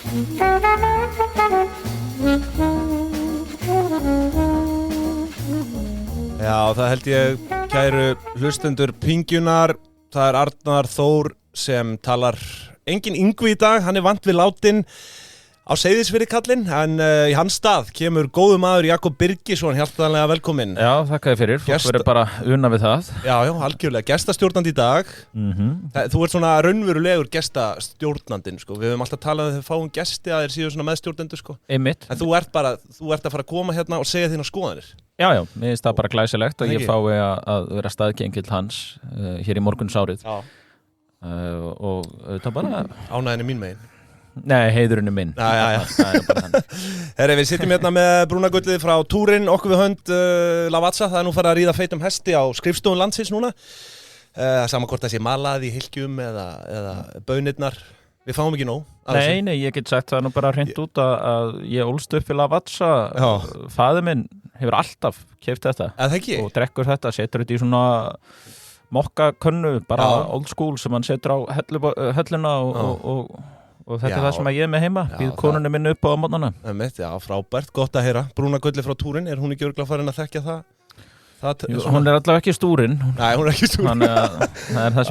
Já, það held ég, kæru hlustendur Pingjunar, það Arnar Þór sem talar. Engin Yngvi í dag, hann vant við látin á Seyðisfirði kallinn, en í hans stað kemur góðu maður Jakob Birgisson, hjartanlega velkominn. Já, þakka þér fyrir, fólk verður bara unna við það. Já, algjörlega, gestastjórnandi í dag. Þú ert svona raunverulegur gestastjórnandinn, sko. Við höfum alltaf talað þegar við fáum gesti að þeir séu svona meðstjórnendur, sko. Einmitt. En þú ert að fara að koma hérna og segja þínar skoðanir. Já, mér finnst það bara glæsilegt og ég fái að vera staðgengill hans hér í morgunsárið. Já. Og þetta bara... Ánægðin mín megin. Nei, heiðurinn minn. Já. Það bara þannig. Herri, við sitjum hérna með brúnagullið frá túrin, okkur við hönd Lavazza. Það nú farið að ríða feitum hesti á skrifstofun landsins núna. Sama hvort það sé malað í hylgjum eða baunirnar. Við fáum ekki nóg. Nei, ég get sagt það nú bara hreint út að ég ólst upp í Lavazza. Faðir minn hefur alltaf keypt þetta. Það ekki? Og drekkur þetta, setur þetta í svona mokkakönnu, bara old school sem hann setur á hölluna og þetta það sem ég með heima, býð konunni minni upp á mótnana. Já, frábært, gott að heyra. Brúnagulli frá túrin, hún ekki örugglega farin að þekkja það? Jú, hún allavega ekki stúrin. Nei, hún ekki stúrin. Þannig að það það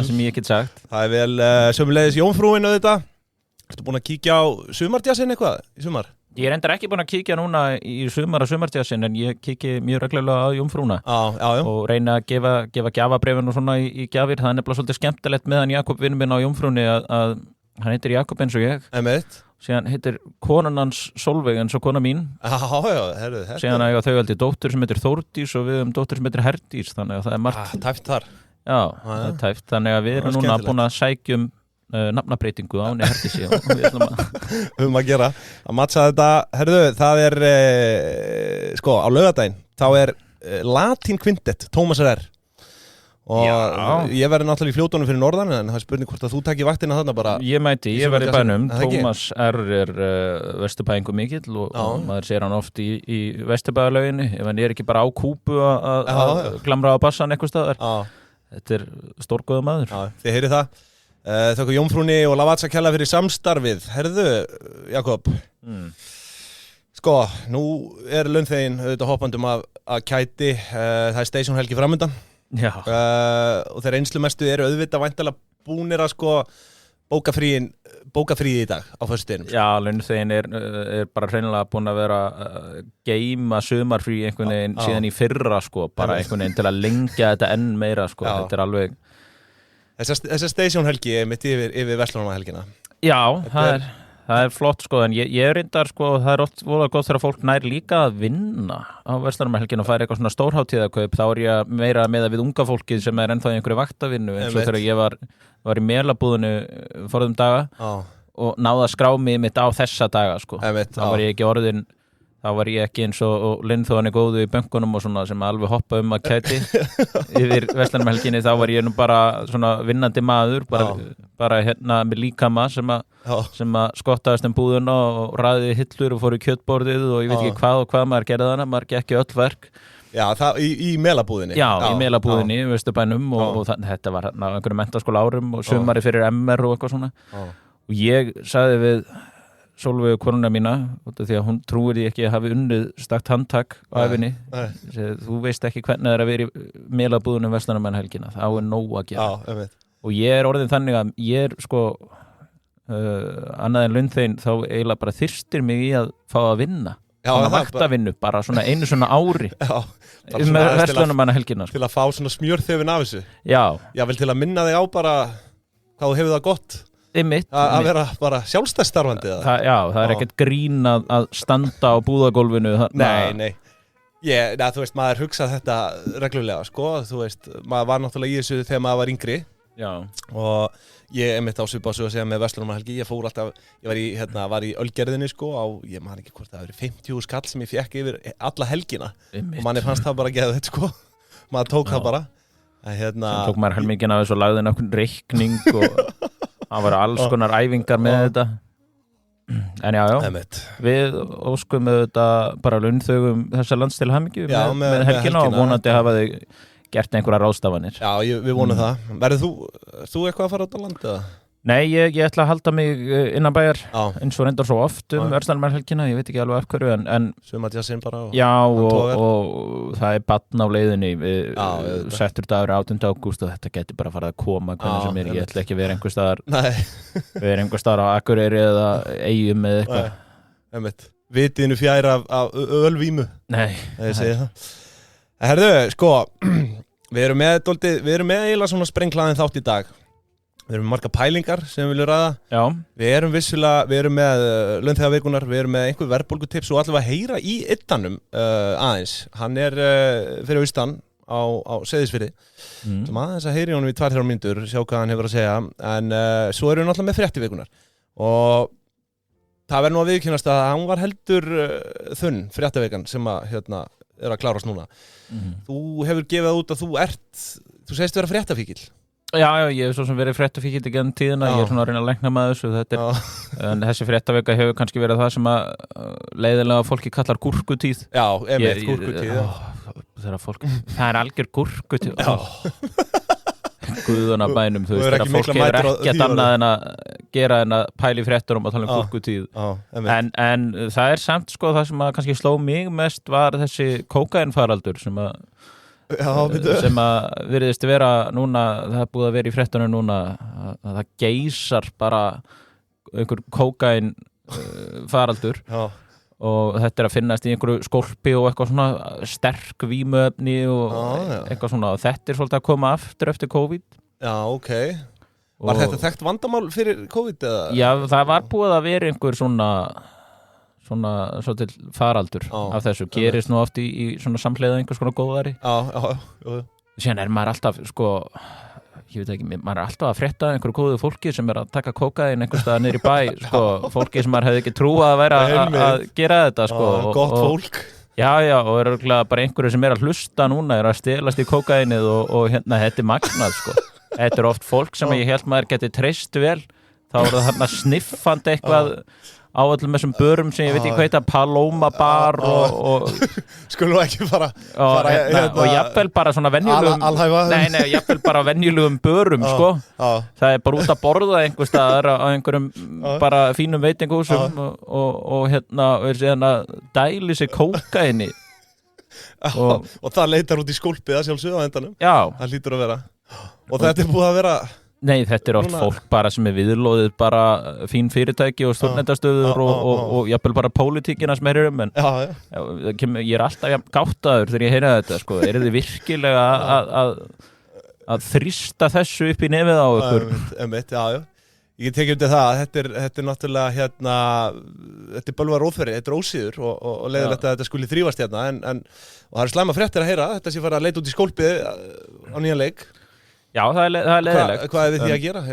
sem ég get sagt. Það vel sömuleiðis jómfrúin auðvitað. Ertu búin að kíkja á sumardjassin eitthvað í sumar? Ég reyndar ekki búin að kíkja núna í sumardjassin, en ég kíki mjög reglulega á jómfrúna. Já. Og reyna að gefa gjafabréfin og svona í gjafir. Það nefnilega svolítið skemmtilegt með hann Jakob vinur minn á jómfrúni að hann heitir Jakob eins og ég. Einmitt. Síðan heitir konan hans Solveig eins og kona mín. Já, herru. Síðan eiga þau aldrei dóttur sem heitir Þórdís og við dóttur sem heitir Herdís, þannig að það margt. Tæft þar. Já, það tæft, þannig að við erum núna búin að sækjum nafnabreytingu á henni Herdísi og við ætlum að gera. Að matcha þetta, herru, það sko, á laugardaginn, þá Latin Quintet, Tómasar R. Og ég verði náttúrulega í fljótunum fyrir norðan, en það spurning hvort að þú takir vaktina þarna bara. Ég verði í bænum. Tómas R vesturbæingu mikill og maður sér hann oft í vesturbæðalauginni, ef hann ekki bara á kúpu að glamra á bassan eitthvað staðar. Þetta stórgóða maður. Já, þið heyrið það. Þakka Jómfrúnni og Lavazza kærlega fyrir samstarfið. Herðu, Jakob. Sko, nú launþeginn auðvitað hoppandum að kæti. Það Station helgi framundan. Já. Og þeir reynslumestu auðvitað væntanlega búnir að sko bókafríði í dag á föstudeginum. Já, launþeginn bara hreinlega búin að vera geima sumarfrí einhvern veginn síðan í fyrra sko, bara einhvern veginn til að lengja þetta enn meira sko, þetta alveg. Þessa Station helgi mitt yfir Verslunarmannahelgina. Já, það flott sko, en ég reyndar sko, það oft voða gott þegar fólk nær líka að vinna á Verslunarmannahelgina og færi eitthvað svona stórhátíðakaup, þá ég meira með við unga fólkið sem ennþá í einhverju vaktavinnu, eins og þegar ég var í Melabúðinu forðum daga og náði að skrá mig mitt á þessa daga sko, þá var ég ekki eins og Linþóðan góðu í bönkunum og svona sem alveg hoppa að kæti yfir Verslunarmannahelginni, þá var ég nú bara svona vinnandi maður, bara hérna með líkama sem að skottaðist búðuna og ræði hillur og fór í kjötborðið og ég veit ekki hvað maður gerði þarna, maður gekk öll verk. Já, það í Melabúðinni. Já, í Melabúðinni í Vesturbænum og þetta var hérna á einhverjum menntaskóla árum og sumari fyrir MR og eitthvað svona. Og ég sagði við Solveig konuna mína, því að hún trúir því ekki að hafi unnið stakt handtak á æfinni. Þú veist ekki hvernig það að vera í Melabúðunum Verslunarmannahelgina, þá nóg að gera. Og ég orðin þannig að ég sko annað en launþeginn þá eiginlega bara þyrstir mig í að fá að vinna. Svona vaktavinnu, bara svona einu svona ári með Verslunarmannahelgina. Til að fá svona smjörþefin af þessu. Já. Já, vel til að minna þig á bara hvað þú hefur það gott. Að vera bara sjálfstæðsstarfandi. Það ekkert grín að standa á búðagólfinu. Nei. Þú veist, maður hugsað þetta reglulega, sko. Þú veist, maður var náttúrulega í þessu þegar maður var yngri. Já. Og ég mitt á svipað að segja með Verslunarmannahelgi. Ég fór alltaf, ég var í Ölgerðinni, sko, ég man ekki hvort það 50 skall sem ég fekk yfir alla helgina. Og manni fannst það bara geðveikt, sko. Maður tók það bara. Sem tók maður helmingin af þessu og lagði nokkurn reikning og það var alls konar æfingar með þetta. En já, við óskum þetta bara launþegum þessa lands til hamingju með helgina og vonandi hafa þau gert einhverjar ráðstafanir. Já, við vonum það. Verður þú eitthvað að fara út á land eða? Nei, ég ætla að halda mig innan bæjar eins og reyndar svo oft Verslunarmannahelgina, ég veit ekki alveg af hverju en Sumatjassin bara og það barn á leiðinni settur dagur 18. ágúst og þetta getur bara farið að koma hvernig sem ég ætla ekki að vera einhver staðar á Akureyri eða Eyjum eða eitthvað Vitiðinu fjær af ölvímu Nei, ég segi það Herðu, sko við erum með eiginlega svona sprengklaðin þátt í dag Við erum með marga pælingar sem við viljum ræða. Já. Við erum með launþegavíkunar, við erum með einhver verðbólgutips og allavega heyra í yddanum aðeins. Hann fyrir austan á Seyðisfirði. Sem aðeins að heyri honum í 2-3 mínútur, sjá hvað hann hefur að segja. En svo erum við náttúrulega með fréttavíkunar. Og það verður nú að viðkynast að hann var heldur þunn fréttavíkan sem að að klárast núna. Þú hefur gefið út að þú segist vera fréttafíkill. Já, ég hef svo sem verið fréttafíkill í genn tíðina, ég svona að reyna að lækna með þessu, en þessi fréttavika hefur kannski verið það sem að leiðilega fólki kallar gúrkutíð. Já, gúrkutíð. Það algjör gúrkutíð. Guðuna bænum, þú veist, þegar fólk hefur ekkert annað en að gera en að pæli fréttunum að tala gúrkutíð. En það samt sko það sem að kannski sló mig mest var þessi kókainfaraldur sem að virðist vera núna, það búið að vera í fréttunum núna að það geysar bara einhver kókain faraldur og þetta að finnast í einhverju skólpi og eitthvað svona sterk vímuefni og eitthvað svona og þetta svolítið að koma aftur eftir COVID. Já, ok. Var þetta þekkt vandamál fyrir COVID eða? Já, það var búið að vera einhver svona svolítið faraldur af þessu, gerist nú oft í svona samhleiða einhvers konar góðari síðan maður alltaf sko, ég veit ekki, maður alltaf að frétta einhverju góðu fólki sem að taka kókain einhvers staðar niður í bæ, sko, fólki sem maður hefði ekki trúað að vera að gera þetta sko, gott fólk já, og örugglega bara einhverju sem að hlusta núna að stelast í kókainið og þetta magnað sko, þetta oft fólk sem ég held maður geti treyst vel, þá það þarna sniffandi eitthvað á öllum þessum börum sem ég veit ekki hvað heita Paloma bar og skulum ekki fara og jafnvel bara svona venjulegum jafnvel bara venjulegum börum sko, það bara út að borða einhvers staðar á einhverjum bara fínum veitingahúsum og dæli sig kókaini og það leitar út í skólpið að sjálfsögðu á endanum, það hlýtur að vera og þetta búið að vera Nei, þetta oft fólk bara sem viðlóðið bara fín fyrirtæki og stjórnendastöður og jafnvel bara pólitíkina sem heyrir en ég alltaf gáttaður þegar ég heyra þetta sko, þið virkilega að þrýsta þessu upp í nefið á ykkur? Ég tekið undir það, þetta náttúrulega þetta bölvar róðferði, þetta ósíður og leiðilegt að þetta skuli þrífast og það slæma fréttir að heyra, þetta sé fara að leita út í skólpið á nýjan leik Já, það er leiðilegt. Hvað við því að gera?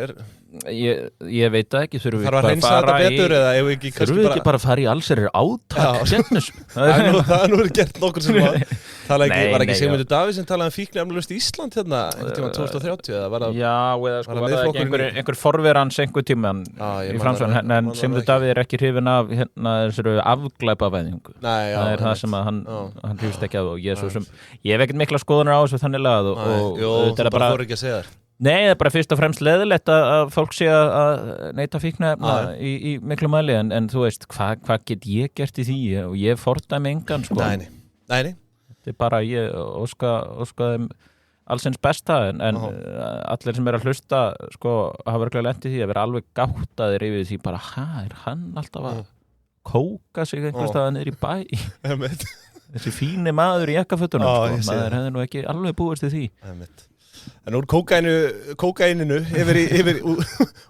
Ég veit það ekki, þurfum við bara að fara að fara í allsherjar átak setnus. Það nú gert nokkur sem var ekki Sigmundur Davíð sem talaði fíkniefnalaust í Ísland hérna einhvern tíma 2030 eða var það var það ekki einhver forverans einhver tíma í Framsókn en Sigmundur Davíð ekki hrifinn af þessari afglæpavæðingu. Það það sem að hann hrifst ekki af og ég hef ekkert mikla skoðunar á þessu þannig lagað og þetta bara þorri ekki að segja þér. Nei, það er bara fyrst og fremst leiðilegt að fólk sé að neyta fíkniefna í miklu mæli en þú veist, hvað get ég gert í því og ég fordæmi engan sko. Nei. Þetta er bara, ég óska þeim allsins besta en allir sem að hlusta sko, hafa verið lent í því að vera alveg gáttaðir yfir því bara, er hann alltaf að kóka sig einhvers staðar niður í bæ þessi fíni maður í jakkafötunum sko, maður hefði nú ekki alveg búist í því En úr kókaininu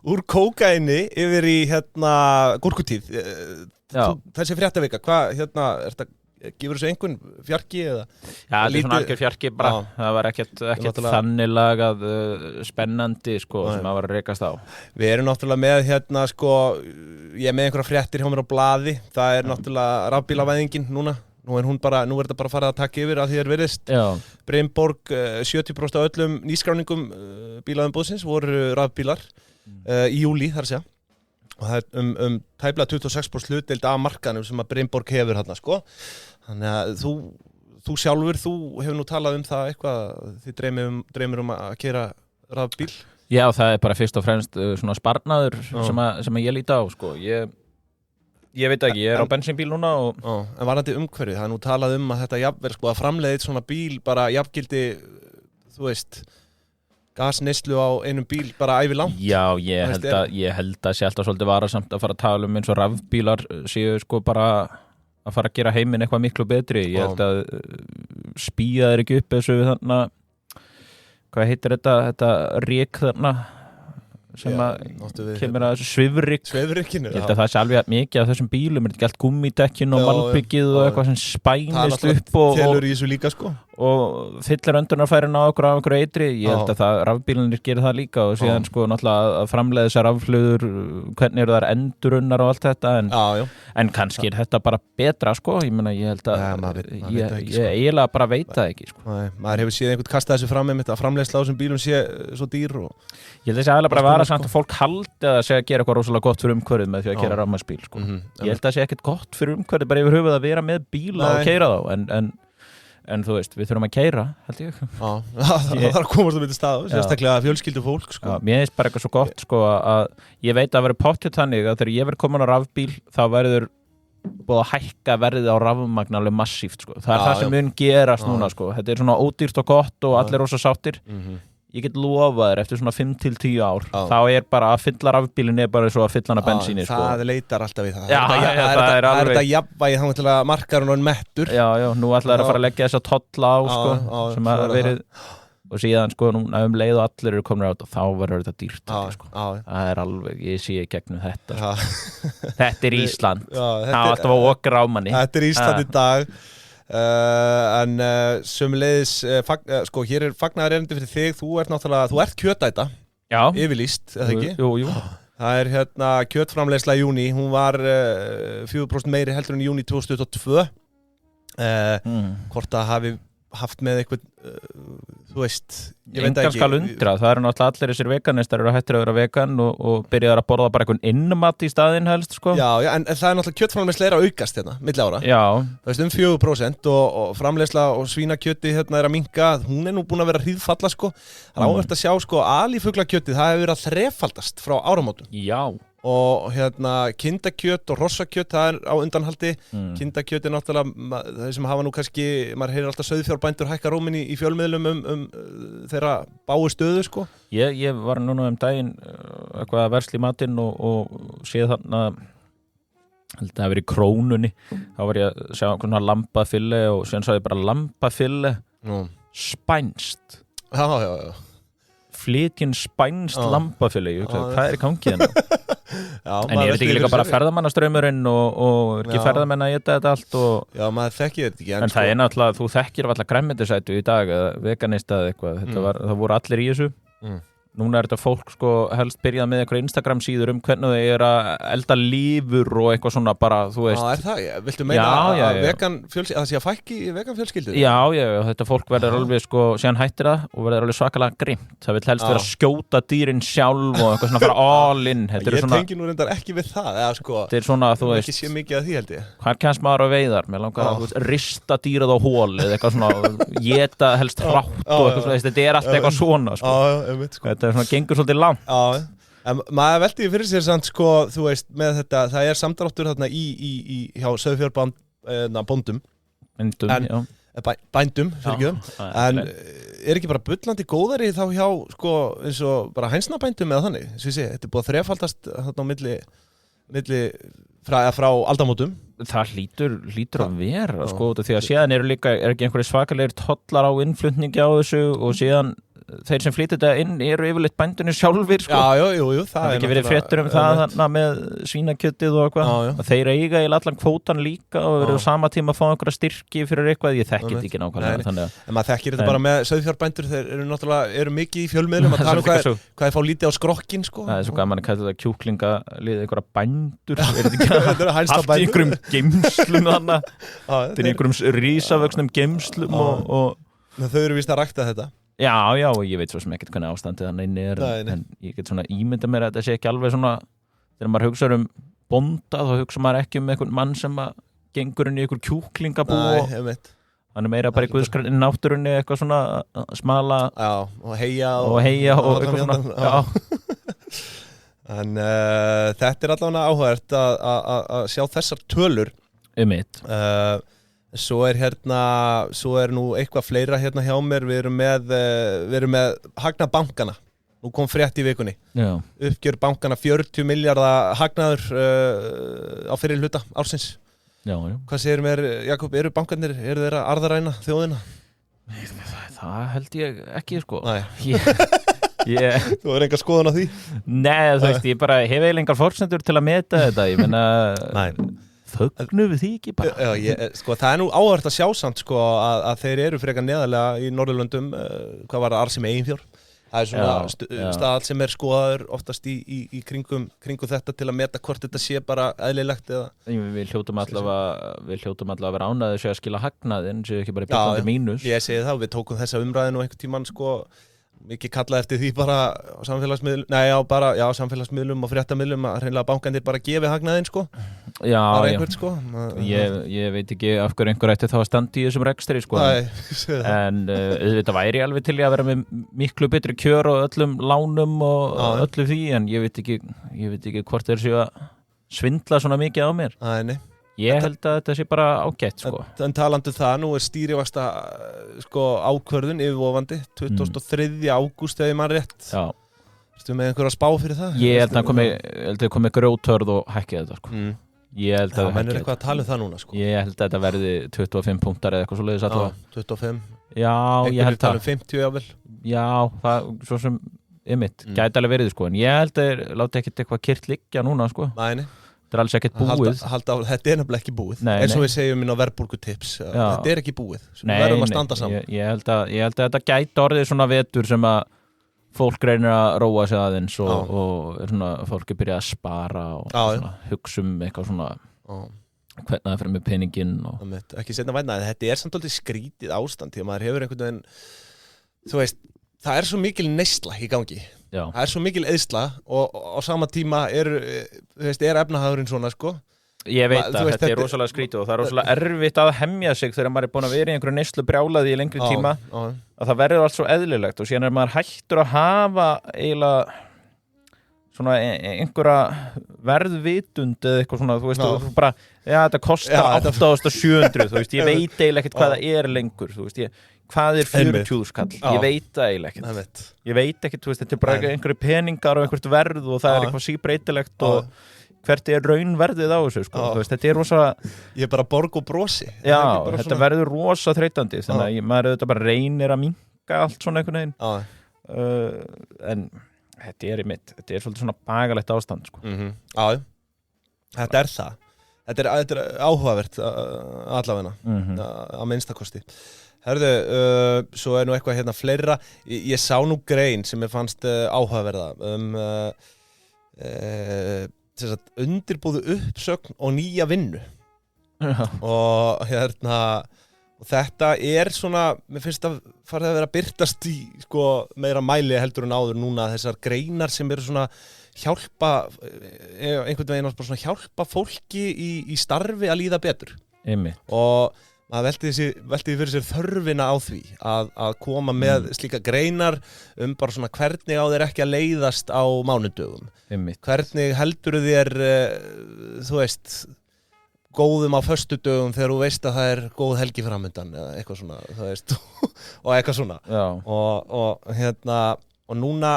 úr kókaini yfir í gúrkutíð þessi fréttavika hvað gefur þessu einhvern fjarki eða? Já, þetta er svona algjör fjarki bara það var ekkert þannig lagað spennandi sko sem að var að rekast á Við erum náttúrulega með sko ég er með einhverja fréttir hjá mér á blaði það er náttúrulega rafbílavæðingin núna Nú er þetta bara að fara að taka yfir að því virðist. Brimborg, 70% af öllum nýskráningum bílaumboðsins voru rafbílar í júlí þar að segja. Og það er tæplega 26% hlutdeild af markaðnum sem að Brimborg hefur þarna sko. Þannig að þú sjálfur, þú hefur nú talað um það eitthvað, þið dreymir að keyra rafbíl? Já, það bara fyrst og fremst svona sparnaður sem ég líti á, sko. Ég veit ekki, ég á bensínbíl núna En varandi umhverfið, það nú talað að þetta jafnvel, sko, að framleiða svona bíl bara jafngildi, þú veist, gasneyslu á einum bíl bara ævi langt. Já, ég held að sé alltaf svolítið varasamt að fara að tala eins og rafbílar séu sko bara að fara að gera heiminn eitthvað miklu betri. Ég held að spýja þeir ekki upp þessu þarna, hvað heitir þetta ryk þarna sem kemur að þessu svifrykinu. Ég held að það sé alveg mikið af þessum bílum, er ekki allt gummidekkin og malbyggið og eitthvað sem spænist upp og telur í þessu líka, sko, og fyllir öndunarfærin á okkur eitri. Ég held að rafbílarnir gerir það líka og síðan sko náttúrulega að framleiða þessar rafhlöður, hvernig eru þær endurunnar og allt þetta, en kannski er þetta bara betra, sko. Ég meina, ég held að ég eiginlega bara veit það ekki, sko. Maður hefur séð einhvern kasta þessu fram með að framleiðsla á þessum bílum sé svo dýr og ég held að þessi aðlega bara vara samt að fólk haldi að segja að gera eitthvað rosalega gott fyrir umhverfið með því að keyra rafmagnsbíl, sko. Ég held að það sé ekkert gott fyrir umhverfið bara yfir höfuð að vera með bíla og keyra þá, en þú veist, við þurfum að keyra, held ég. Það þarf að komast á milli stað, sérstaklega fjölskyldu fólk, sko. Mér finnst bara eitthvað svo gott, sko, að ég veit að vera pottþétt þannig að þegar ég verð komin á rafbíl þá verður búið að hækka verðið á rafmagn alveg massíft, sko. Það það sem mun gerast núna, sko. Þetta svona ódýrt og gott og allir rosa sáttir. Ég get lofað þér eftir svona 5 til 10 ár þá bara að fylla rafbílinn bara eins og að fylla hana bensíni, sko. Það leitar alltaf í það. Það er þetta jafnvægi þá til að markarinn og mettur. Já, nú ætla þær að fara að leggja þessa tolla á, sko, sem að verið og síðan, sko, núna leið og allir eru komin á þetta, þá verður þetta dýrt, sko. Það er alveg, ég sé gegnum þetta, sko. Þetta er Ísland. Það er alltaf að okra á manni. Þetta er Ísland í dag. En sömuleiðis sko, hér er fagnaðar erindi fyrir þig. Þú ert kjötæta yfirlýst, eða ekki? Jú. Það er kjötframleiðsla í júní. Hún var 4% meiri heldur en í júní 2022. Hvort að hafi haft með eitthvað, þú veist, ég veit ekki. Engan skal undra, það eru náttúrulega allir þessir veganistar eru hættir að vera vegan og byrjaðar að borða bara eitthvað innmat í staðinn helst, sko. Já, en það er náttúrulega kjötframleiðsla að aukast hérna, milli ára. Já. Þú veist, 4% og framleiðsla og svínakjöti hérna er að minnka, hún er nú búin að vera hríðfalla, sko. Það er áhvert að sjá, sko, alífuglakjötið, það hefur verið að þrefaldast frá áramótum. Já. Og kindakjöt og hrossakjöt, það er á undanhaldi. Kindakjöt er náttúrulega þeir sem hafa nú kannski, maður heyrir alltaf sauðfjárbændur hækka róminn í fjölmiðlum þeirra báu stöðu, sko. Ég var núna daginn eitthvað að versla í matinn og séð þarna, held að það hafi verið í Krónunni, þá var ég að sjá svona lambafille og síðan sá ég bara lambafille spænst. Já. Flytjinn spænst lambafille, hvað er í gangi hérna? En ég veit ekki líka bara ferðamannastraumurinn og er ekki ferðamenn að geta þetta allt Já, maður þekkir þetta ekki. En það er náttúrulega, þú þekkir alltaf grænmetisætu í dag eða veganista eða eitthvað, það voru allir í þessu. Núna er þetta fólk, sko, helst byrjað með einhverja Instagram síður hvernig þau eru að elda lífur og eitthvað svona bara, þú veist. Er það? Viltu meina að vegan fjölskyldu, að það sé að fækki í vegan fjölskyldu? Já, þetta fólk verður alveg, sko, síðan hættir það og verður alveg svakalega grimt. Það vil helst vera að skjóta dýrin sjálf og eitthvað svona fara all in. Ég tengi nú reyndar ekki við það, eða sko. Þetta er svona, þú veist. Ekki sé mikið af því, held ég. Hvað kemst maður á veiðar? Mér langar að rista dýrið á hól eða eitthvað svona, éta helst hrátt og eitthvað svona. Þetta er allt eitthvað svona, sko. Þetta er svona, gengur svolítið langt. Já, en maður veldi fyrir sér samt, sko, þú veist, með þetta, það er samdráttur þarna hjá sauðfjárbóndum. Bændum, fyrirgjöðum. En er ekki bara bullandi góðari þá hjá, sko, eins og bara hænsnabændum eða þannig? Þetta er búið að þrefaldast þarna á milli frá aldamótum. Það hlýtur að vera, sko, því að síðan er ekki einhverju svakalegir tollar á innflutningi á þessu og síðan þeir sem flytja þetta inn eru yfirleitt bændunir sjálfir, sko. Jú, það er ekki verið fréttur það þarna með svínakjötið og eitthvað. Þeir eiga í allan kvótan líka og verður á sama tíma að fá einhverja styrki fyrir eitthvað, ég þekki þetta ekki nákvæmlega þannig. En maður þekkir þetta bara með sauðfjárbændur, þeir eru náttúrulega mikið í fjölmiðlum að tala hvað þeir fá lítið á skrokkin, sko. Það er svo gaman að kalla þetta kjúklingalið einhverja bændur, allt í einhverjum geymslum þarna, til einhverjum risavöxnum geymslum og þau eru víst að rækta þetta. Já, ég veit svo sem ekkert hvernig ástandið þannig inni er, en ég get svona ímynda mér að þetta sé ekki alveg svona, þegar maður hugsa bónda, þá hugsa maður ekki einhvern mann sem að gengur inn í einhver kjúklingabú og hann meira bara í guðskrænni náttúrunni eitthvað svona smala og heia og eitthvað svona en þetta allavega áhugavert að sjá þessar tölur svo nú eitthvað fleira hérna hjá mér við erum með hagnað bankana nú kom frétt í vikunni uppgjör bankana 40 milljarða hagnaður á fyrri hluta ársins Hvað segir mér, Jakob, eru bankarnir, eru þeir að arðaræna þjóðina? Það held ég ekki, sko. Nei. Þú er enga skoðun á því? Nei, þú veist, ég bara hef eiginlega engar forsendur til að meta þetta. Ég meina, þögnu við því ekki bara. Sko, það nú áhugavert að sjá samt, sko, að þeir eru frekar neðarlega í Norðurlöndum, hvað var það arðsemi eiginfjár? Það svona staðall sem skoðaður oftast í kringum þetta til að meta hvort þetta sé bara eðlilegt eða... Við hljótum allavega að vera ánægðir séu að skila hagnaðinn, séu ekki bara í byrjandi mínus. Ég segi það, við tókum þessa umræðinu einhvern tímann mikið kallað eftir því bara á samfélagsmiðlum og fréttamiðlum að hreinlega bankarnir bara gefi hagnaðinn Ég veit ekki af hverju einhver ætti þá að standa í þessum rekstri en auðvitað væri alveg til að vera með miklu betri kjör og öllum lánum og öllu því en ég veit ekki hvort þeir séu að svindla svona mikið á mér Ég held að þetta sé bara ágætt En talandi það, nú stýrivaxta ákvörðun yfirvofandi 23. ágúst ef ég man rétt Ertu með einhverja spá fyrir það? Ég held að komi grjótörð og hækki þetta Ég held að menn eitthvað að tala það núna Ég held að þetta verði 25 punktar eða eitthvað svoleiðis allavega 25 Já, ég held það 50 jável Já, það svo sem gæti alveg verið en ég held að láta ekkert eitthvað kyrrt liggja núna Nei Þetta alls ekkert búið Þetta nefnilega ekki búið eins og við segjum inn á verðbólgutips Þetta ekki búið Við verðum að standa saman Ég held að þetta gæti orðið svona vetur sem að fólk reynir að róa sig aðeins og svona, fólk byrja að spara og hugsa eitthvað svona hvernig það fyrir með peninginn Ekki seinna væna, þetta samt alveg skrítið ástand því að maður hefur einhvern veginn þú veist, það svo mikil neysla í gangi Það svo mikil eyðsla og á sama tíma er efnahagurinn svona Ég veit að þetta er rosalega skrítið og það er rosalega erfitt að hemja sig þegar maður er búin að vera í einhverju neyslu brjálaði í lengri tíma að það verður allt svo eðlilegt og síðan maður hættur að hafa eiginlega svona einhverja verðvitund eða eitthvað svona, þú veist, þú bara þetta kostar 8.700, þú veist, ég veit eiginlega ekkert hvað það lengur, þú veist, hvað 40 skall, ég veit það eiginlega ekkert ég veit ekkert, þú veist, þetta bara einhverju peningar og einhvert verð og það eitthvað síbreytilegt og hvert raunverðið á þessu, þú veist, þetta rosa ég bara borg og brosi þetta verður rosa þreytandi þannig að maður auðvitað bara reynir að minnka allt svona einhvern veginn en þetta svolítið svona bagalegt ástand Þetta það Þetta áhugavert allavegna á minnstakosti Herðu, svo nú eitthvað hérna fleira ég sá nú grein sem ég fannst áhugaverða undirbúðu uppsögn og nýja vinnu og þetta svona mér finnst að farið að vera að birtast í meira mæli heldur en áður núna þessar greinar sem eru svona hjálpa einhvern veginn bara svona hjálpa fólki í starfi að líða betur og maður velti fyrir sér þörfina á því að koma með slíka greinar bara svona hvernig á þér ekki að leiðast á mánudögum hvernig heldur þér þú veist góðum á föstudögum þegar þú veist að það góð helgi framundan eða eitthvað svona þú veist og eitthvað svona og núna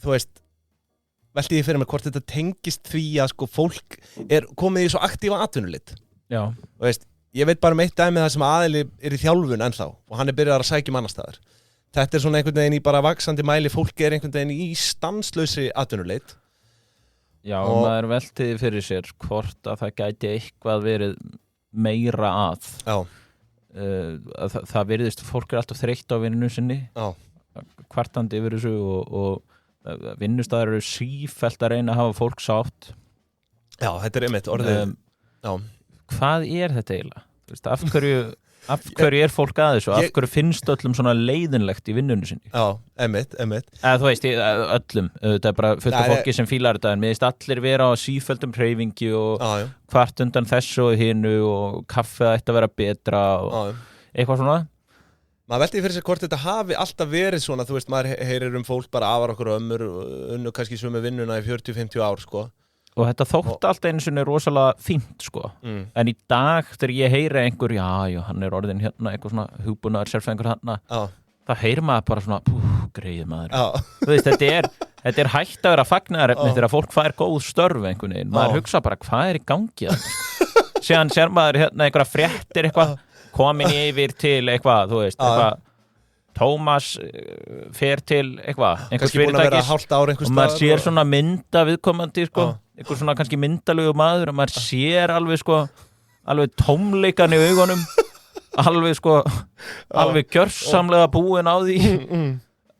þú veist velti ég fyrir mér hvort þetta tengist því að fólk komið í svo aktífa atvinnulit þú veist Ég veit bara eitt dæmi það sem aðili í þjálfun ennþá og hann byrjað að sækja annars staðar. Þetta svona einhvern veginn í bara vaxandi mæli, fólki einhvern veginn í stanslausri atvinnuleit. Já, og maður veltiði fyrir sér hvort að það gæti eitthvað verið meira að. Já. Það virðist, fólk alltaf þreytt á vinnunum sinni. Já. Kvartandi yfir þessu og vinnustaðar eru sífellt að reyna að hafa fólk sátt. Já, þetta einmitt orðið. Já. Hvað þetta eiginlega? Þú veist, af hverju fólk að þessu? Af hverju finnst öllum svona leiðinlegt í vinnunni sinni? Já, einmitt. Þú veist, öllum. Þetta bara fullt af fólki sem fílar þetta, en mér finnst allir vera á sífelldum hreyfingi og hvart undan þessu og hinu og kaffið ætti að vera betra og eitthvað svona. Maður velti fyrir sig hvort þetta hafi alltaf verið svona, þú veist, maður heyrir fólk bara afar okkur og ömmur, unnu kannski sömu vinnuna í 40-50 ár, sko. Og þetta þótt alltaf einu sinni rosalega fínt, sko. En í dag, þegar ég heyri einhver, já, hann orðinn hérna, eitthvað svona hugbúnaður, sérfræðingur hérna, það heyrir maður bara svona, greið maður. Þú veist, þetta er hægt að vera fagnaðarefni þegar fólk fær góð störf einhvern veginn. Maður hugsa bara, hvað er í gangi það? Síðan sér maður hérna einhverja fréttir eitthvað, komin yfir til eitthvað, þú veist, eitthvað. Tómas fer til eitthvað, einhvers fyrirtækis og maður sér svona mynda viðkomandi, sko, einhver svona kannski myndalegu maður og maður sér alveg, sko, alveg tómleikan í augunum, alveg, sko, alveg gjörsamlega búin á því,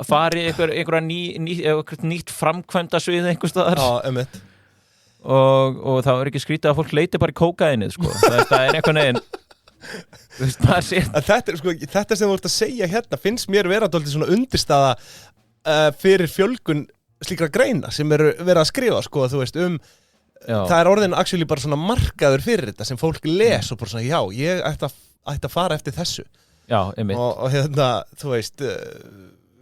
fari einhverja nýtt framkvæmda svið einhvers staðar. Og það er ekki skrítið að fólk leiti bara í kókainið, sko, það er einhvern veginn. Þetta sem þú ert að segja hérna finnst mér vera dálítið svona undirstaða fyrir fjölgun slíkra greina sem eru verið að skrifa, sko, þú veist, það er orðin actually bara svona markaður fyrir þetta sem fólk les og bara svona, já, ég ætti að fara eftir þessu. Já, einmitt. Og hérna, þú veist,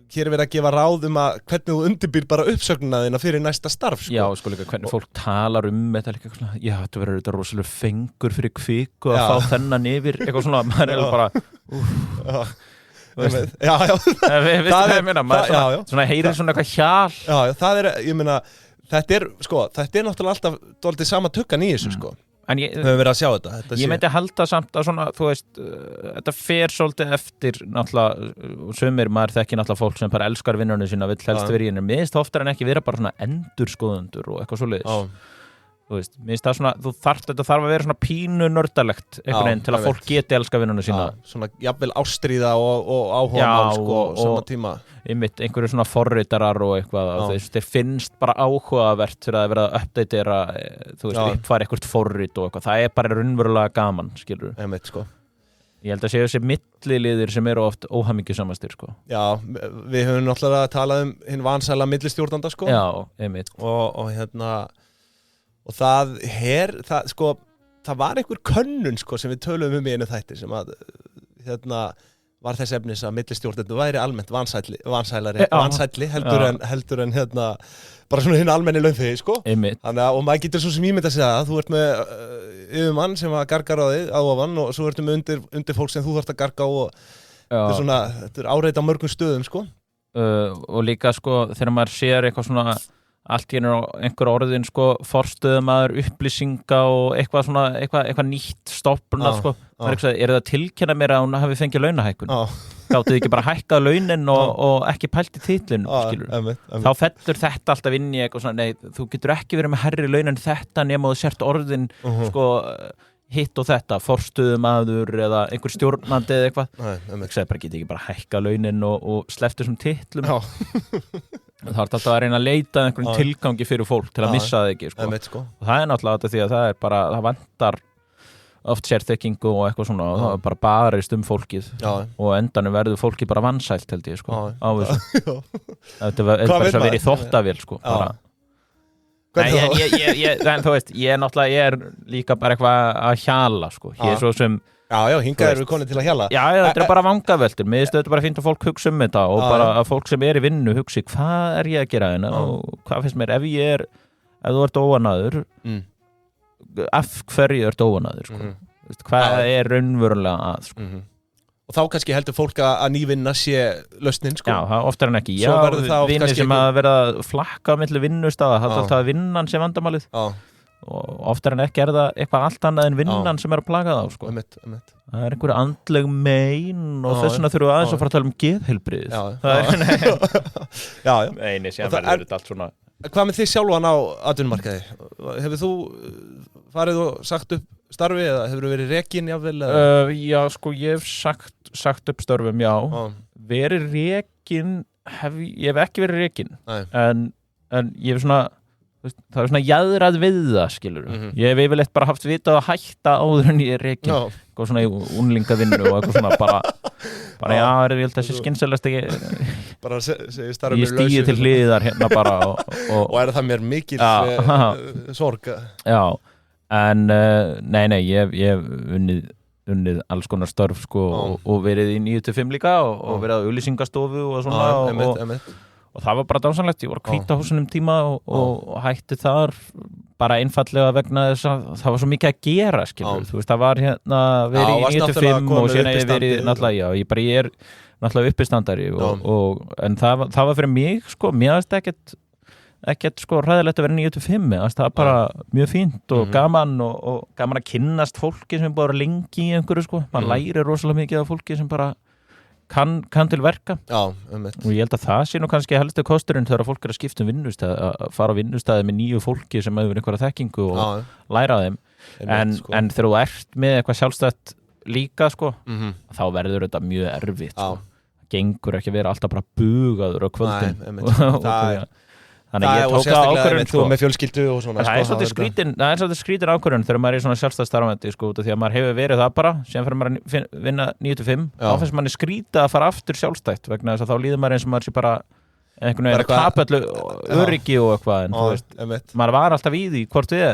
hér er verið að gefa ráð hvernig þú undirbýr bara uppsögnuna þína fyrir næsta starf, sko. Já, sko, líka hvernig fólk talar þetta líka svona, já, þetta verður þetta rosalega fengur fyrir kvik og að fá þennan yfir, eitthvað svona, maður er bara Já, veistu hvað ég meina, maður svona heyrir svona eitthvað hjal. Já, það er, ég meina, þetta er náttúrulega alltaf dálítið sama tuggan í þessu, sko. En ég verið að sjá þetta ég myndi halda samt að svona, þú veist, þetta fer svolítið eftir náttúrulega, sumir maður þekki náttúrulega fólk sem bara elskar vinnunum sína, vill helst verið í henni, mér finnst oftar en ekki vera bara svona endurskoðendur og eitthvað svoleiðis. Þú veist, mér finnst það svona, þetta þarf að vera svona pínu nördalegt einhvern veginn til að fólk geti elska vinnunum sína. Svona jafnvel ástríða og áhuga sko, sama tíma. Einmitt einhverju svona forritarar og eitthvað, þeir finnst bara áhugavert fyrir að vera að uppdatera, þú veist, uppfæra eitthvað forrit og eitthvað, það er bara raunverulega gaman, skilur. Einmitt, sko. Ég held að séu þessi milliliðir sem eru oft óhamingjusamastir, sko. Já, við höfum náttúrulega talað hinn vansæla millistjórnanda, sko. Já, einmitt. Og hérna og það var einhver könnun, sko, sem við töluðum í einu þætti sem að var þess efnis að millistjórnendur væri almennt vansælli heldur en bara svona hinn almenni launþegi, sko. Einmitt. Og maður getur svo sem ímynda að segja að þú ert með yfirmann sem að gargar á þig á ofan og svo ertu með undir fólk sem þú þarft að garga á og þetta er áreita á mörgum stöðum, sko. Og líka, sko, þegar maður sér eitthvað svona allt í einhver orðin, sko, forstöðumaður, upplýsinga og eitthvað nýtt stofnuna, sko. Það er það að tilkynna mér að hún hafi fengið launahækkun. Gátuð ekki bara hækkað launin og ekki pælt í titlun, skilur. Þá fellur þetta alltaf inn í eitthvað svona, nei, þú getur ekki verið með hærri laun en þetta nema þú sért orðin, sko, hitt og þetta, forstöðumaður eða einhver stjórnandi eða eitthvað. Það bara getur ekki bara hækkað launin og sleppt þessum titlum. Það er alltaf að reyna að leita einhverjum tilgangi fyrir fólk til að missa það ekki, sko. Og það er náttúrulega þetta því að það er bara, það vantar oft sérþekkingu og eitthvað svona og það er bara barist fólkið og endanum verður fólkið bara vansælt, held ég, sko, á þessu. Þetta er bara svo verið þóttavél, sko, bara. En þú veist, ég er líka bara eitthvað að hjala, sko. Ég er svo sem Já, hingað erum við konið til að hjala. Já, þetta er bara vangaveltur. Mér finnst þetta bara fínt að fólk hugsa þetta og bara að fólk sem er í vinnu hugsi hvað er ég að gera hérna og hvað finnst mér ef þú ert óanaður, af hverju ert óanaður, sko. Hvað er raunverulega að, sko. Og þá kannski heldur fólk að nývinna sé lausnin, sko. Já, oftar en ekki. Já, vinnir sem að vera að flakka á milli vinnustaða, það er alltaf að vinnan sé vandamálið. Og oftar en ekki það eitthvað allt annað en vinnan sem er að plaga þá, sko. Það er einhverju andleg mein og þess vegna þurfum við aðeins að fara að tala geðheilbrigði. Eini sem verður þetta allt svona. Hvað með þig sjálfan á atvinnumarkaði? Hefur þú farið og sagt upp starfi eða hefur þú verið rekinn jafnvel? Já, sko, ég hef sagt upp störfum, já. Verið rekinn, ég hef ekki verið rekinn, en ég hef svona það er svona jaðrað við það, skilur. Ég hef yfirleitt bara haft vitað að hætta áður en ég er rekinn, eitthvað svona í unlingavinnu og eitthvað svona bara já, ég held að þessi skynselast ekki bara ég stíði til hliðar hérna bara og er það mér mikil sorg? Já, en nei, ég hef unnið unnið alls konar störf sko, og verið í 9-5 líka og verið á auglýsingastofu og svona og það var bara dásamlegt, ég var á Hvíta húsunum tíma og hætti þar bara einfallega vegna þess að það var svo mikið að gera, skilur, þú veist, það var hérna verið í 9-5 og síðan ég verið náttúrulega, ég er náttúrulega uppistandari en það var fyrir mig, sko, mér aðeins ekkert sko ræðilegt að vera 9-5, það er bara mjög fínt og gaman og gaman að kynnast fólki sem bara lengi í einhverju, sko, maður lærir rosalega mikið af fólki sem bara kann til verka og ég held að það sé nú kannski helstu kosturinn þegar fólk að skipta vinnustæð, að fara á vinnustæði með nýju fólki sem hefur einhverja þekkingu og læra þeim en þegar þú ert með eitthvað sjálfstætt líka, sko, þá verður þetta mjög erfitt, sko. Gengur ekki að vera alltaf bara bugaður á kvöldin þannig að ég tók á ákvörðun, sko, með fjölskyldu og svona, það er svolítið skrítin ákvörðun þegar maður er í svona sjálfstæðsstarfandi, sko, því að maður hefur verið það bara, síðan fyrir maður að vinna 9-5, þá finnst manni skrítið að fara aftur sjálfstætt vegna þess að þá líður maður eins og maður sé bara einhvern veginn að tapa öllu öryggi og eitthvað, en þú veist, maður var alltaf í því hvort við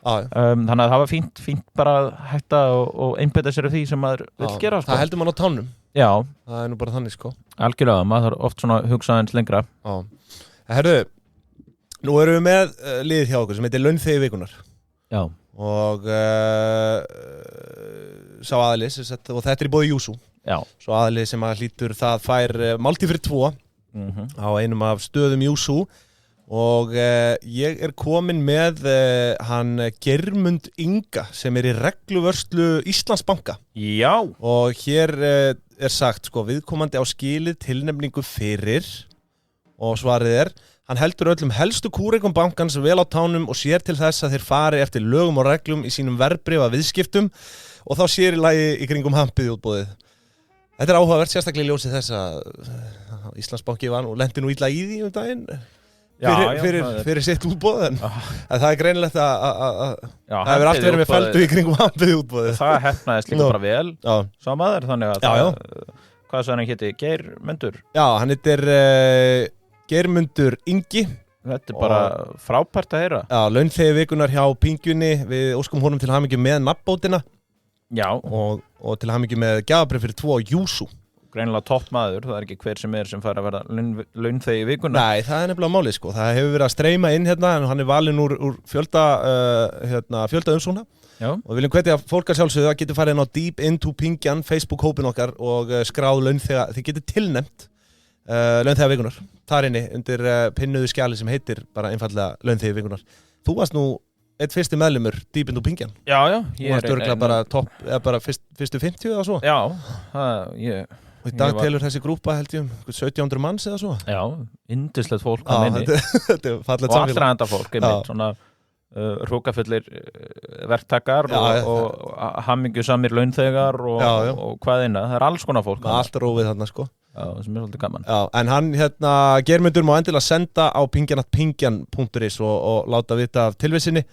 þannig að það var fínt bara að hætta og einbeita sér af því sem maður vill gera, sko. Það heldur maður á tánum. Já. Það er nú bara þannig, sko. Algjörlega, maður þarf oft svona hugsa aðeins lengra. Herru, nú erum við með liðið hjá okkur sem heitir Launþegi vikunnar. Já. Og sá aðili, og þetta er í boði Júsú. Já. Svo aðili sem að hlýtur það fær máltíð fyrir 2 á einum af stöðum Júsú. Og ég er komin með hann Geirmund Inga sem er í regluvörslu Íslandsbanka. Já. Og hér er sagt, sko, viðkomandi á skilið tilnefningu fyrir, og svarið er: hann heldur öllum helstu kúrekum bankans vel á tánum og sér til þess að þeir fari eftir lögum og reglum í sínum verðbréfa viðskiptum og þá sér í lagi í kringum hampið útboðið. Þetta er áhugavert, sérstaklega í ljósi þess að Íslandsbanki var nú lendi nú illa í því daginn. Fyrir sitt útboð en það er greinilegt að það hefur allt verið með feldu í kringum hampið útboðið. Það hefnaðist líka bara vel sá maður, þannig að hvað svo hann héti, Geirmundur? Já, hann heitir Geirmundur Ingi. Þetta er bara frábært að heyra. Já, launþegi vikunnar hjá Pingjunni, við óskum honum til hamingju með nafnbótina. Já. Og til hamingju með gjafabréf fyrir 2 á Júsú. Greinilega toppmaður, það er ekki hver sem fara að verða launþegi vikunnar. Nei, það er nefnilega málið, sko. Það hefur verið að streyma inn hérna, en hann er valinn úr fjölda umsókna. Já. Og við viljum hvetja fólk að sjálfsögðu að getur farið inn á Deep Into Pingjan Facebook-hópin okkar og skráð launþega, þið getur tilnefnt launþega vikunnar. Þar inni undir pinnuðu skjali sem heitir bara einfallega launþegi vikunnar. Þú varst nú eitt fyrsti meðlimur Deep Into Pingjan. Já. Þú varst örgulega bara topp, eða bara fyrstu 50 eða svo. Já, og í dag telur þessi grúpa held ég 1700 manns eða svo. Já, yndislegt fólk að minni. Þetta er fallegt samfélag. Og allra enda fólk, einmitt, svona hrókafullir verktakar og hamingjusamir launþegar og hvað eina. Það er alls konar fólk. Allt rófið þarna, sko. Já, sem er svolítið gaman. Já, en hann, Geirmundur má endilega senda á pingjan@pingjan.is og láta vita af tilvísinni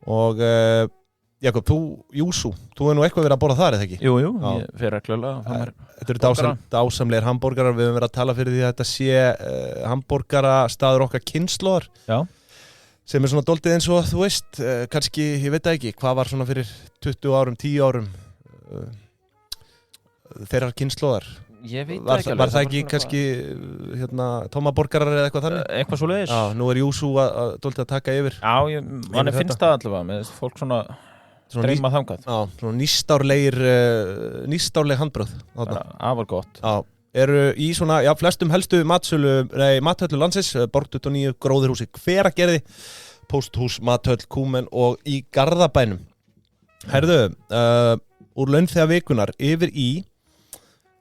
og Jakob, Júsú, þú hefur nú eitthvað verið að borða þar, eða ekki? Jú, ég fer reglulega. Þetta eru dásamlegir hambúrgarar, við höfum verið að tala fyrir því að þetta sé hambúrgarastaður okkar kynslóðar. Já. Sem er svona dálítið eins og, þú veist, kannski, ég veit það ekki, hvað var svona fyrir 20 árum, 10 árum þeirra kynslóðar? Ég veit það ekki alveg. Var það ekki kannski, tómaborgarar eða eitthvað þannig? Eitthvað svoleiðis. Já, nú er Júsú að dálítið að taka yfir. Já, manni finnst það allavega, með fólk svona streyma þangað. Já, svona nýstárleg handbröð. Afar gott. Já, eru í svona, flestum helstu mathöllu landsins, Borg 29, Gróðurhúsi, Hveragerði, Pósthús, Mathöll, Kúmen og í Garðabænum. Herðu, úr launþega vikunnar yfir í,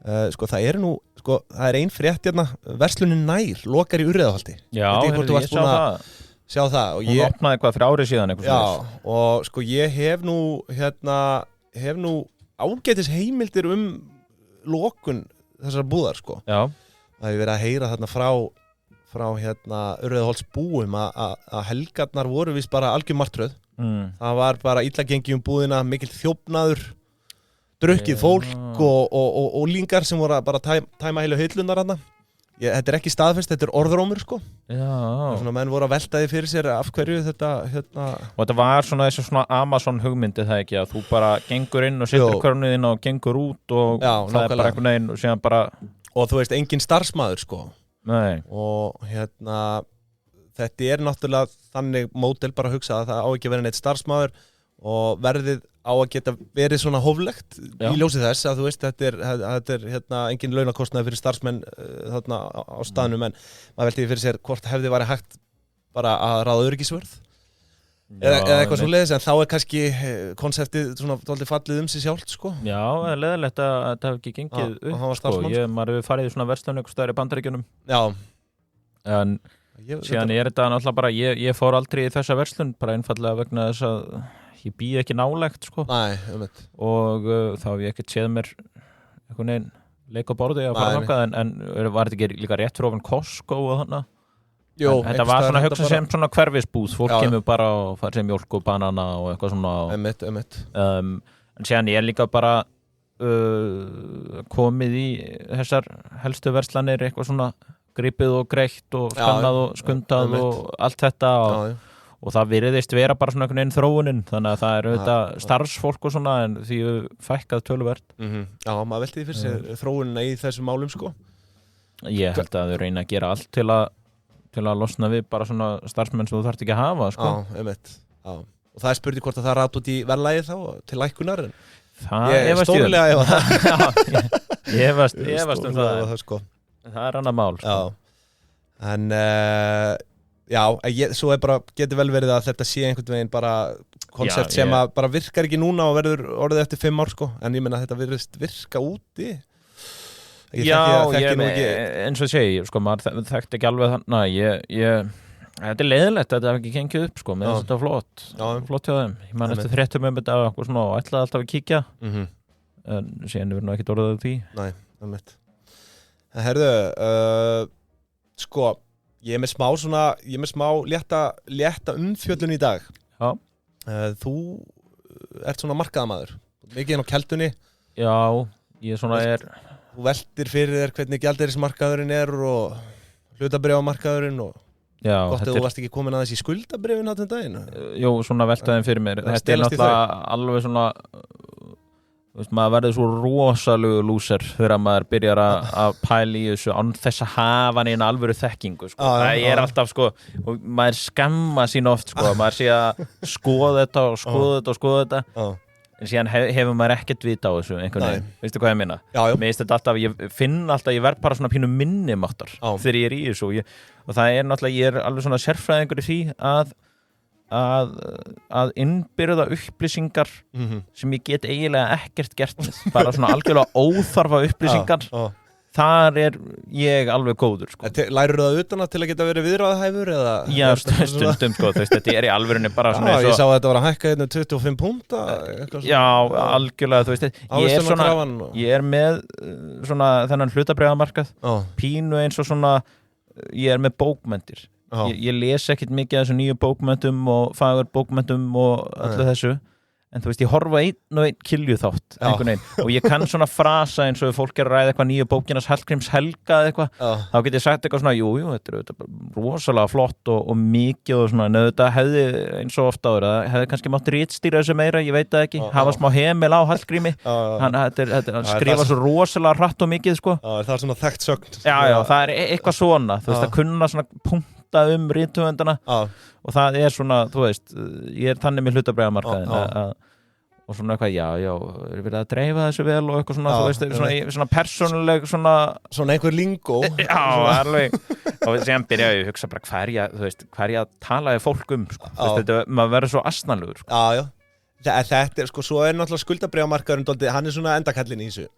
það er ein frétt hérna, verslunin Nær, lokar í Urriðaholti. Já, ég sá það. Og hún opnaði eitthvað fyrir árið síðan. Já, og ég hef nú ágætis heimildir lokun þessar búðar, sko. Já. Það hefur verið að heyra þarna frá Urriðaholts búum að helgarnar voru vist bara algjör martröð. Það var bara illa gengi búðina, mikill þjófnaður, drukkið fólk og líningar sem voru bara að tæma heilu hillundar þarna. þetta ekki staðfest, þetta orðrómur sko. Já. Svona menn voru að velta því fyrir sér af hverju þetta Og þetta var svona þessi svona Amazon hugmyndi það ekki að þú bara gengur inn og setur körnuðinn og gengur út og það er bara einhvern veginn og síðan bara og þú veist, engin starfsmaður sko. Nei. Og þetta náttúrulega þannig módel bara að hugsa að það á ekki að vera neitt starfsmaður og verðið á að geta verið svona hóflegt í ljósi þess að þú veist þetta er engin launakostnaður fyrir starfsmenn þarna á staðnum en maður velti fyrir sér hvort hefði væri hægt bara að ráða öryggisvörð eða eitthvað svoleiðis en þá er kannski konseptið svona dálítið fallið sig sjálft sko. Já, það er leiðilegt að þetta hefði ekki gengið upp sko. Maður hefur farið í svona verslun einhvers staðar í Bandaríkjunum. Já. En síðan er þetta náttúrulega bara ég fór aldrei í þessa verslun bara einfallega vegna þess að ég býð ekki nálægt sko. Nei, og þá hef ég ekkert séð mér einhvern veginn leik á borði að fara þangað en var þetta ekki líka rétt fyrir ofan Costco og þannig þetta var svona hugsa sem svona hverfisbúð fólk kemur bara og fara sem mjólk og banana og eitthvað svona en síðan ég líka bara komið í þessar helstu verslanir eitthvað svona gripið og greitt og skannað og skundað og allt þetta og það virðist vera bara svona einhvern veginn þróunin þannig að það er auðvitað starfsfólk og svona en því fækkað töluvert Já, maður velti því fyrir sér þróunina í þessum málum sko Ég held að þau reyna að gera allt til að losna við bara svona starfsmenn sem þú þarft ekki að hafa sko. Já, og það er spurning hvort að það rætt út í verðlagið þá til lækkunar Ég efast efast það sko. Það er annað mál sko. En já, svo bara getur vel verið að þetta sé einhvern veginn bara koncept sem að bara virkar ekki núna og verður orðið eftir 5 ár sko, en ég meina að þetta virðist virka úti eins og segi sko, maður þekkti ekki alveg þannig þetta er leiðilegt að þetta hef ekki gengið upp sko, með þetta flott hjá þeim, ég man eftir 30 þetta og svona, og ætlaði alltaf að kíkja en síðan er nú ekkert orðið því Nei, það mitt Herðu, sko Ég er með smá létta umfjöllun í dag. Já. Þú ert svona markaðamaður. Mikið inn á keldunni. Já, ég svona Þú veltir fyrir þér hvernig gjaldeyrismarkaðurinn er og hlutabréfamarkaðurinn og gott að þú varst ekki komin aðeins í skuldabréfin þarna daginn. Jú, svona veltaðin fyrir mér. Þetta er náttúrulega alveg svona maður verður svo rosalegu lúser þegar maður byrjar að pæla í þessu án þess að hafa neina alvöru þekkingu sko. Það er alltaf sko og maður skemma sín oft sko maður sé að skoða þetta og skoða þetta en síðan hefur maður ekkert vita á þessu einhvern veginn, veistu hvað ég meina? Mér finnst þetta alltaf, ég finn alltaf ég verð bara svona pínu minnimáttar þegar ég er í þessu og það er náttúrulega, ég er alveg svona sérfræðingur í því að innbyrða upplýsingar sem ég get eiginlega ekkert gert bara svona algjörlega óþarfa upplýsingar þar er ég alveg góður sko. Lærirðu það utan að til að geta verið viðræðahæfur eða? Já, stundum sko, þetta er í alvörunni bara svona ég sá að þetta var að hækka 25 púnta Já, algjörlega, þú veist ég er með svona þennan hlutabréfamarkað pínu eins og svona ég er með bókmenntir ég les ekkert mikið af þessu nýju bókmenntum og fagur bókmenntum og öllu þessu en þú veist, ég horfa einn og einn kilju þátt einhvern veginn og ég kann svona frasa eins og fólk er að ræða eitthvað nýju bókinas Hallgríms Helga eða eitthvað, þá get ég sagt eitthvað svona jú, þetta er rosalega flott og mikið og svona, en þetta hefði eins og ofta áður, það hefði kannski mátt ritstýra þessu meira, ég veit það ekki, hafa smá hemil á Hallgrími, hann skrifa svo rosalega hratt og mikið sko. Það er svona þekkt sögn. Já, það er eitthvað svona, þú veist, að kunna svona punkta rithöfundana og það er svona, þú veist, ég er þannig með hlutabréfamarkaðin og svona eitthvað, er verið að dreifa þessu vel og eitthvað svona, þú veist, svona persónuleg svona einhver lingó alveg, og síðan byrja ég að hugsa bara hverja talaði fólk sko. Þetta, maður verður svo asnalegur sko. Já, þetta er sko, svo er náttúrulega skuldabréfamarkaðurinn hann er svona endakallinn í þessu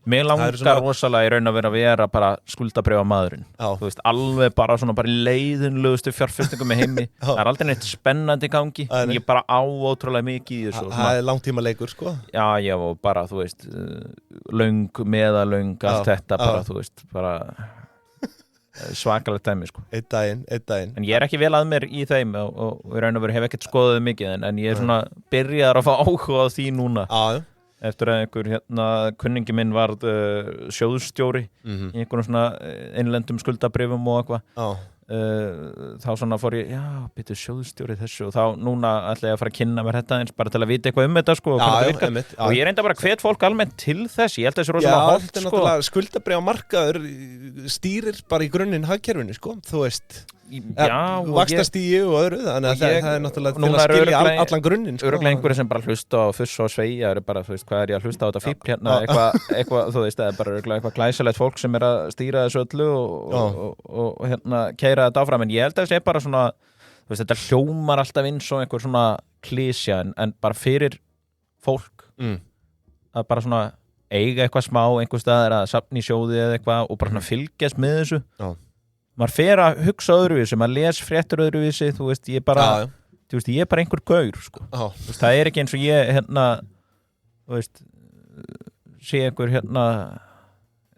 Mér langar rosalega í raun að vera bara skuldabréfamaðurinn þú veist, alveg bara svona bara leiðinlegustu fjárfestingum með heimi það er aldrei neitt spennandi í gangi en ég bara á ótrúlega mikið í þessu Það er langtíma leikur sko Já, og bara, þú veist löng, meðalöng, allt þetta bara, þú veist, bara svakalegt dæmi sko. Einn daginn En ég er ekki vel að mér í þeim og í raun og veru hef ekkert skoðað mikið en ég er svona byrjaðar að fá áhuga á því núna eftir að einhver kunningi minn varð sjóðstjóri í einhvern svona innlendum skuldabrifum og eitthvað þá svona fór ég, býtu sjóðstjóri þessu og þá núna ætla ég að fara að kynna mér þetta eins bara til að vita eitthvað þetta sko og ég reynda bara hvet fólk almennt til þess ég held að þessi rosalega holt sko skuldabrifa markaður stýrir bara í grunninn hagkerfinu sko, þú veist vaxtastíu og öðru þannig að það er náttúrulega til að skilja allan grunninn sko. Örugglega einhverjir sem bara hlusta á fuss og sveigja eru bara, þú veist, hvað er ég að hlusta á þetta fíbl hérna, eitthvað, þú veist, það er bara örugglega eitthvað glæsilegt fólk sem er að stýra þessu öllu og hérna keyra þetta áfram, en ég held að það sé bara svona, þú veist, þetta hljómar alltaf eins og einhver svona klísja en bara fyrir fólk að bara svona eiga eitthvað smá einhver staðar að safna í sjóði eða eitthvað og bara svona fylgjast með þessu maður fer að hugsa öðruvísi, maður les fréttur öðruvísi, þú veist, ég bara þú veist, ég er bara einhver gaur, sko þú veist, það er ekki eins og ég, þú veist sé einhver,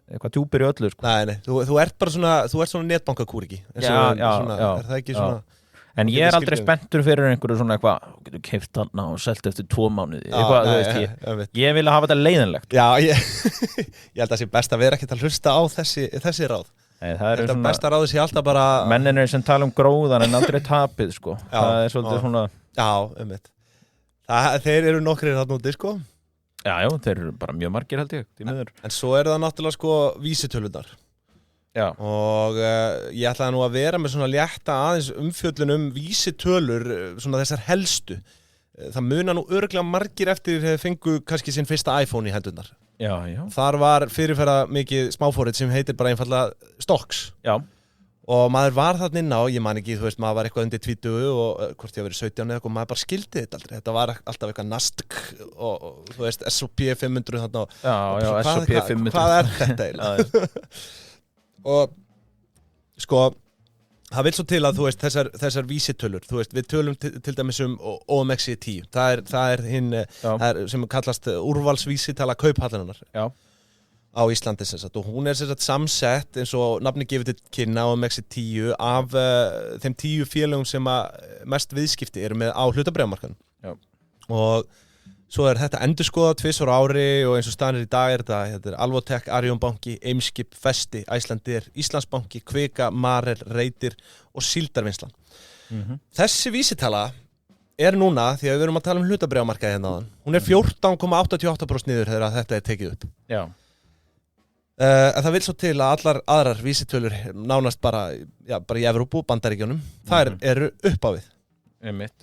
eitthvað djúpir í öllu, sko Nei, þú ert bara svona, þú ert svona netbankakúriki Já, er það ekki svona En ég er aldrei spenntur fyrir einhverju svona eitthvað, getur keypt þarna og selt eftir 2 mánuði, eitthvað, þú veist, ég vil hafa þetta leiðinlegt. Já, ég held að það sé best að vera ekkert að hlusta á þessi ráð. Nei, það er svona besta ráð sé alltaf bara mennir sem tala gróðan en aldrei tapið, sko. Já, það er svolítið svona Já, þeir eru nokkrir þarna úti, sko. Já, þeir eru bara mjög margir held ég, því miður. En svo eru það náttúrulega sko vísitölunar. Já. Og ég ætlaði nú að vera með svona létta aðeins umfjöllun vísitölur svona þessar helstu. Það muna nú örugglega margir eftir fengu kannski sinn fyrsta iPhone í hendurnar. Já. Þar var fyrirferða mikið smáfórið sem heitir bara einfaldlega Stocks. Já. Og maður var þarna inn á, ég man ekki, þú veist, maður var eitthvað undir 20 og hvort ég verið 17 eða eitthvað, maður bara skildi þetta aldrei. Þetta var alltaf eitthvað Nasdaq og þú veist, S&P 500 þarna. Já, S&P 500. Hvað er þetta eiginlega? Og sko það vil svo til að þú veist þessar vísitölur, þú veist við tölum til dæmis OMXI 10. Það er hinn sem kallast úrvalsvísitala kauphallarinnar. Já. Á Íslandi sem sagt og hún er sem sagt samsett eins og nafni gefið til kynna OMXI 10 af þeim 10 félögum sem mest viðskipti eru með á hlutabréfamarkaðnum. Já. Og svo er þetta endurskoðað tvisvar á ári og eins og staðan í dag er þetta Alvotech, Arion banki, Eimskip, Festi, Icelandair, Íslandsbanki, Kvika, Marel, Reitir og Síldarvinnslan. Þessi vísitala er núna, því að við erum að tala hlutabréfamarkaði hérna áðan, hún er 14,88% niður þegar þetta er tekið upp. Já. En það vil svo til að allar aðrar vísitölur nánast bara í Evrópu, Bandaríkjunum, þær eru upp á við.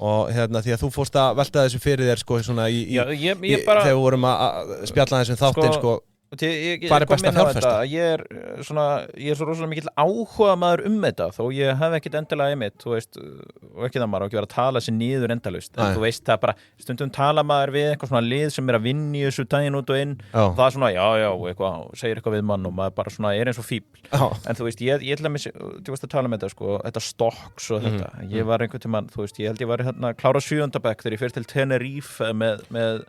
Og því að þú fórst að velta þessu fyrir þér sko svona þegar við vorum að spjalla þessum þáttinn sko hvað er best að fjárfesta? Ég er svo rosalega mikill áhuga maður þetta þó ég hef ekkert endilega einmitt, þú veist, og ekki það maður á ekki vera að tala sér niður endalaust, en þú veist það bara stundum tala maður við eitthvað svona lið sem er að vinna í þessu daginn út og inn og það er svona já, eitthvað, segir eitthvað við mann og maður bara svona er eins og fíbl, en þú veist ég ætla mig, þú veist að tala þetta sko, þetta Stocks og þetta, ég var einhvern tímann, þú veist, ég held ég var hérna klára 7. bekk þegar ég fer til Tenerife með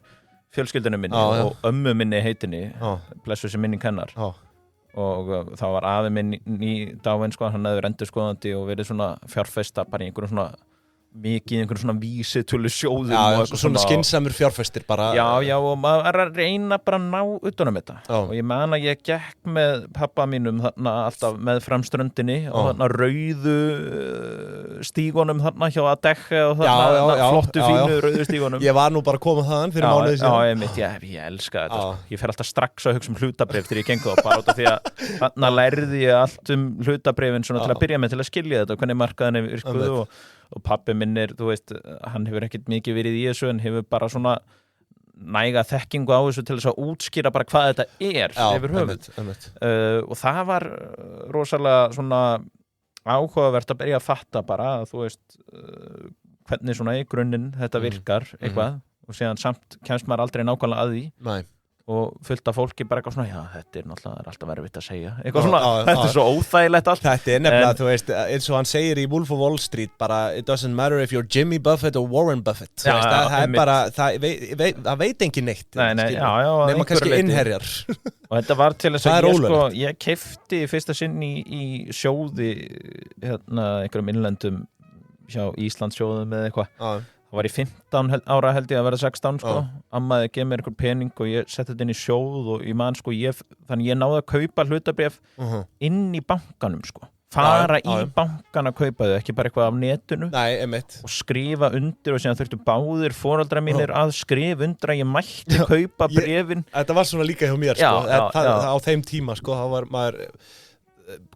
fjölskyldunum minni og ömmu minni heitinni blessu sem minning hennar og þá var afi minn í dáin sko, hann hefði endurskoðandi og verið svona fjárfesta bara í einhverjum svona mikið í einhverjum svona vísitölu sjóðum og svona skynsamur fjárfestir bara já og maður er að reyna bara að ná utanum þetta og ég man að ég gekk með pappa mínum þarna alltaf með framströndinni og þarna rauðu stígunum þarna hjá Adecco og þarna flottu fínu rauðu stígunum ég var nú bara að koma þaðan fyrir mánuði síðan ég elska þetta sko. Ég fer alltaf strax að hugsa hlutabréf þegar ég gengur og bara út af því að þarna lærði ég allt hlutabréfin svona til að byrja með til að skilja þetta hvernig markaðin er virkuð og pabbi minn þú veist, hann hefur ekkert mikið verið í þessu en hefur bara svona næga þekkingu á þessu til þess að útskýra bara hvað þetta er yfir höfuð og það var rosalega svona áhugavert að byrja að fatta bara þú veist hvernig svona í grunninn þetta virkar eitthvað og síðan samt kemst maður aldrei nákvæmlega að því og fullt af fólki bara eitthvað svona já, þetta er náttúrulega alltaf erfitt að segja eitthvað svona, þetta er svo óþægilegt allt þetta er nefnilega, þú veist, eins og hann segir í Wolf of Wall Street bara it doesn't matter if you're Jimmy Buffett or Warren Buffett það er bara, það veit engin neitt nema kannski innherjar og þetta var til þess að ég keypti fyrsta sinn í sjóði einhverjum innlendum hjá Íslandssjóðum eða eitthvað það var í 15 ára held ég að vera 16 sko ammaði að gefa mér einhver pening og ég setti þetta inn í sjóð og ég man sko, þannig ég náði að kaupa hlutabréf inn í bankanum sko, fara í bankan að kaupa þau, ekki bara eitthvað af netinu. Nei, einmitt. Og skrifa undir og síðan þurftu báðir foreldrar mínir að skrifa undir að ég mætti kaupa bréfin. Þetta var svona líka hjá mér sko, á þeim tíma sko, þá var maður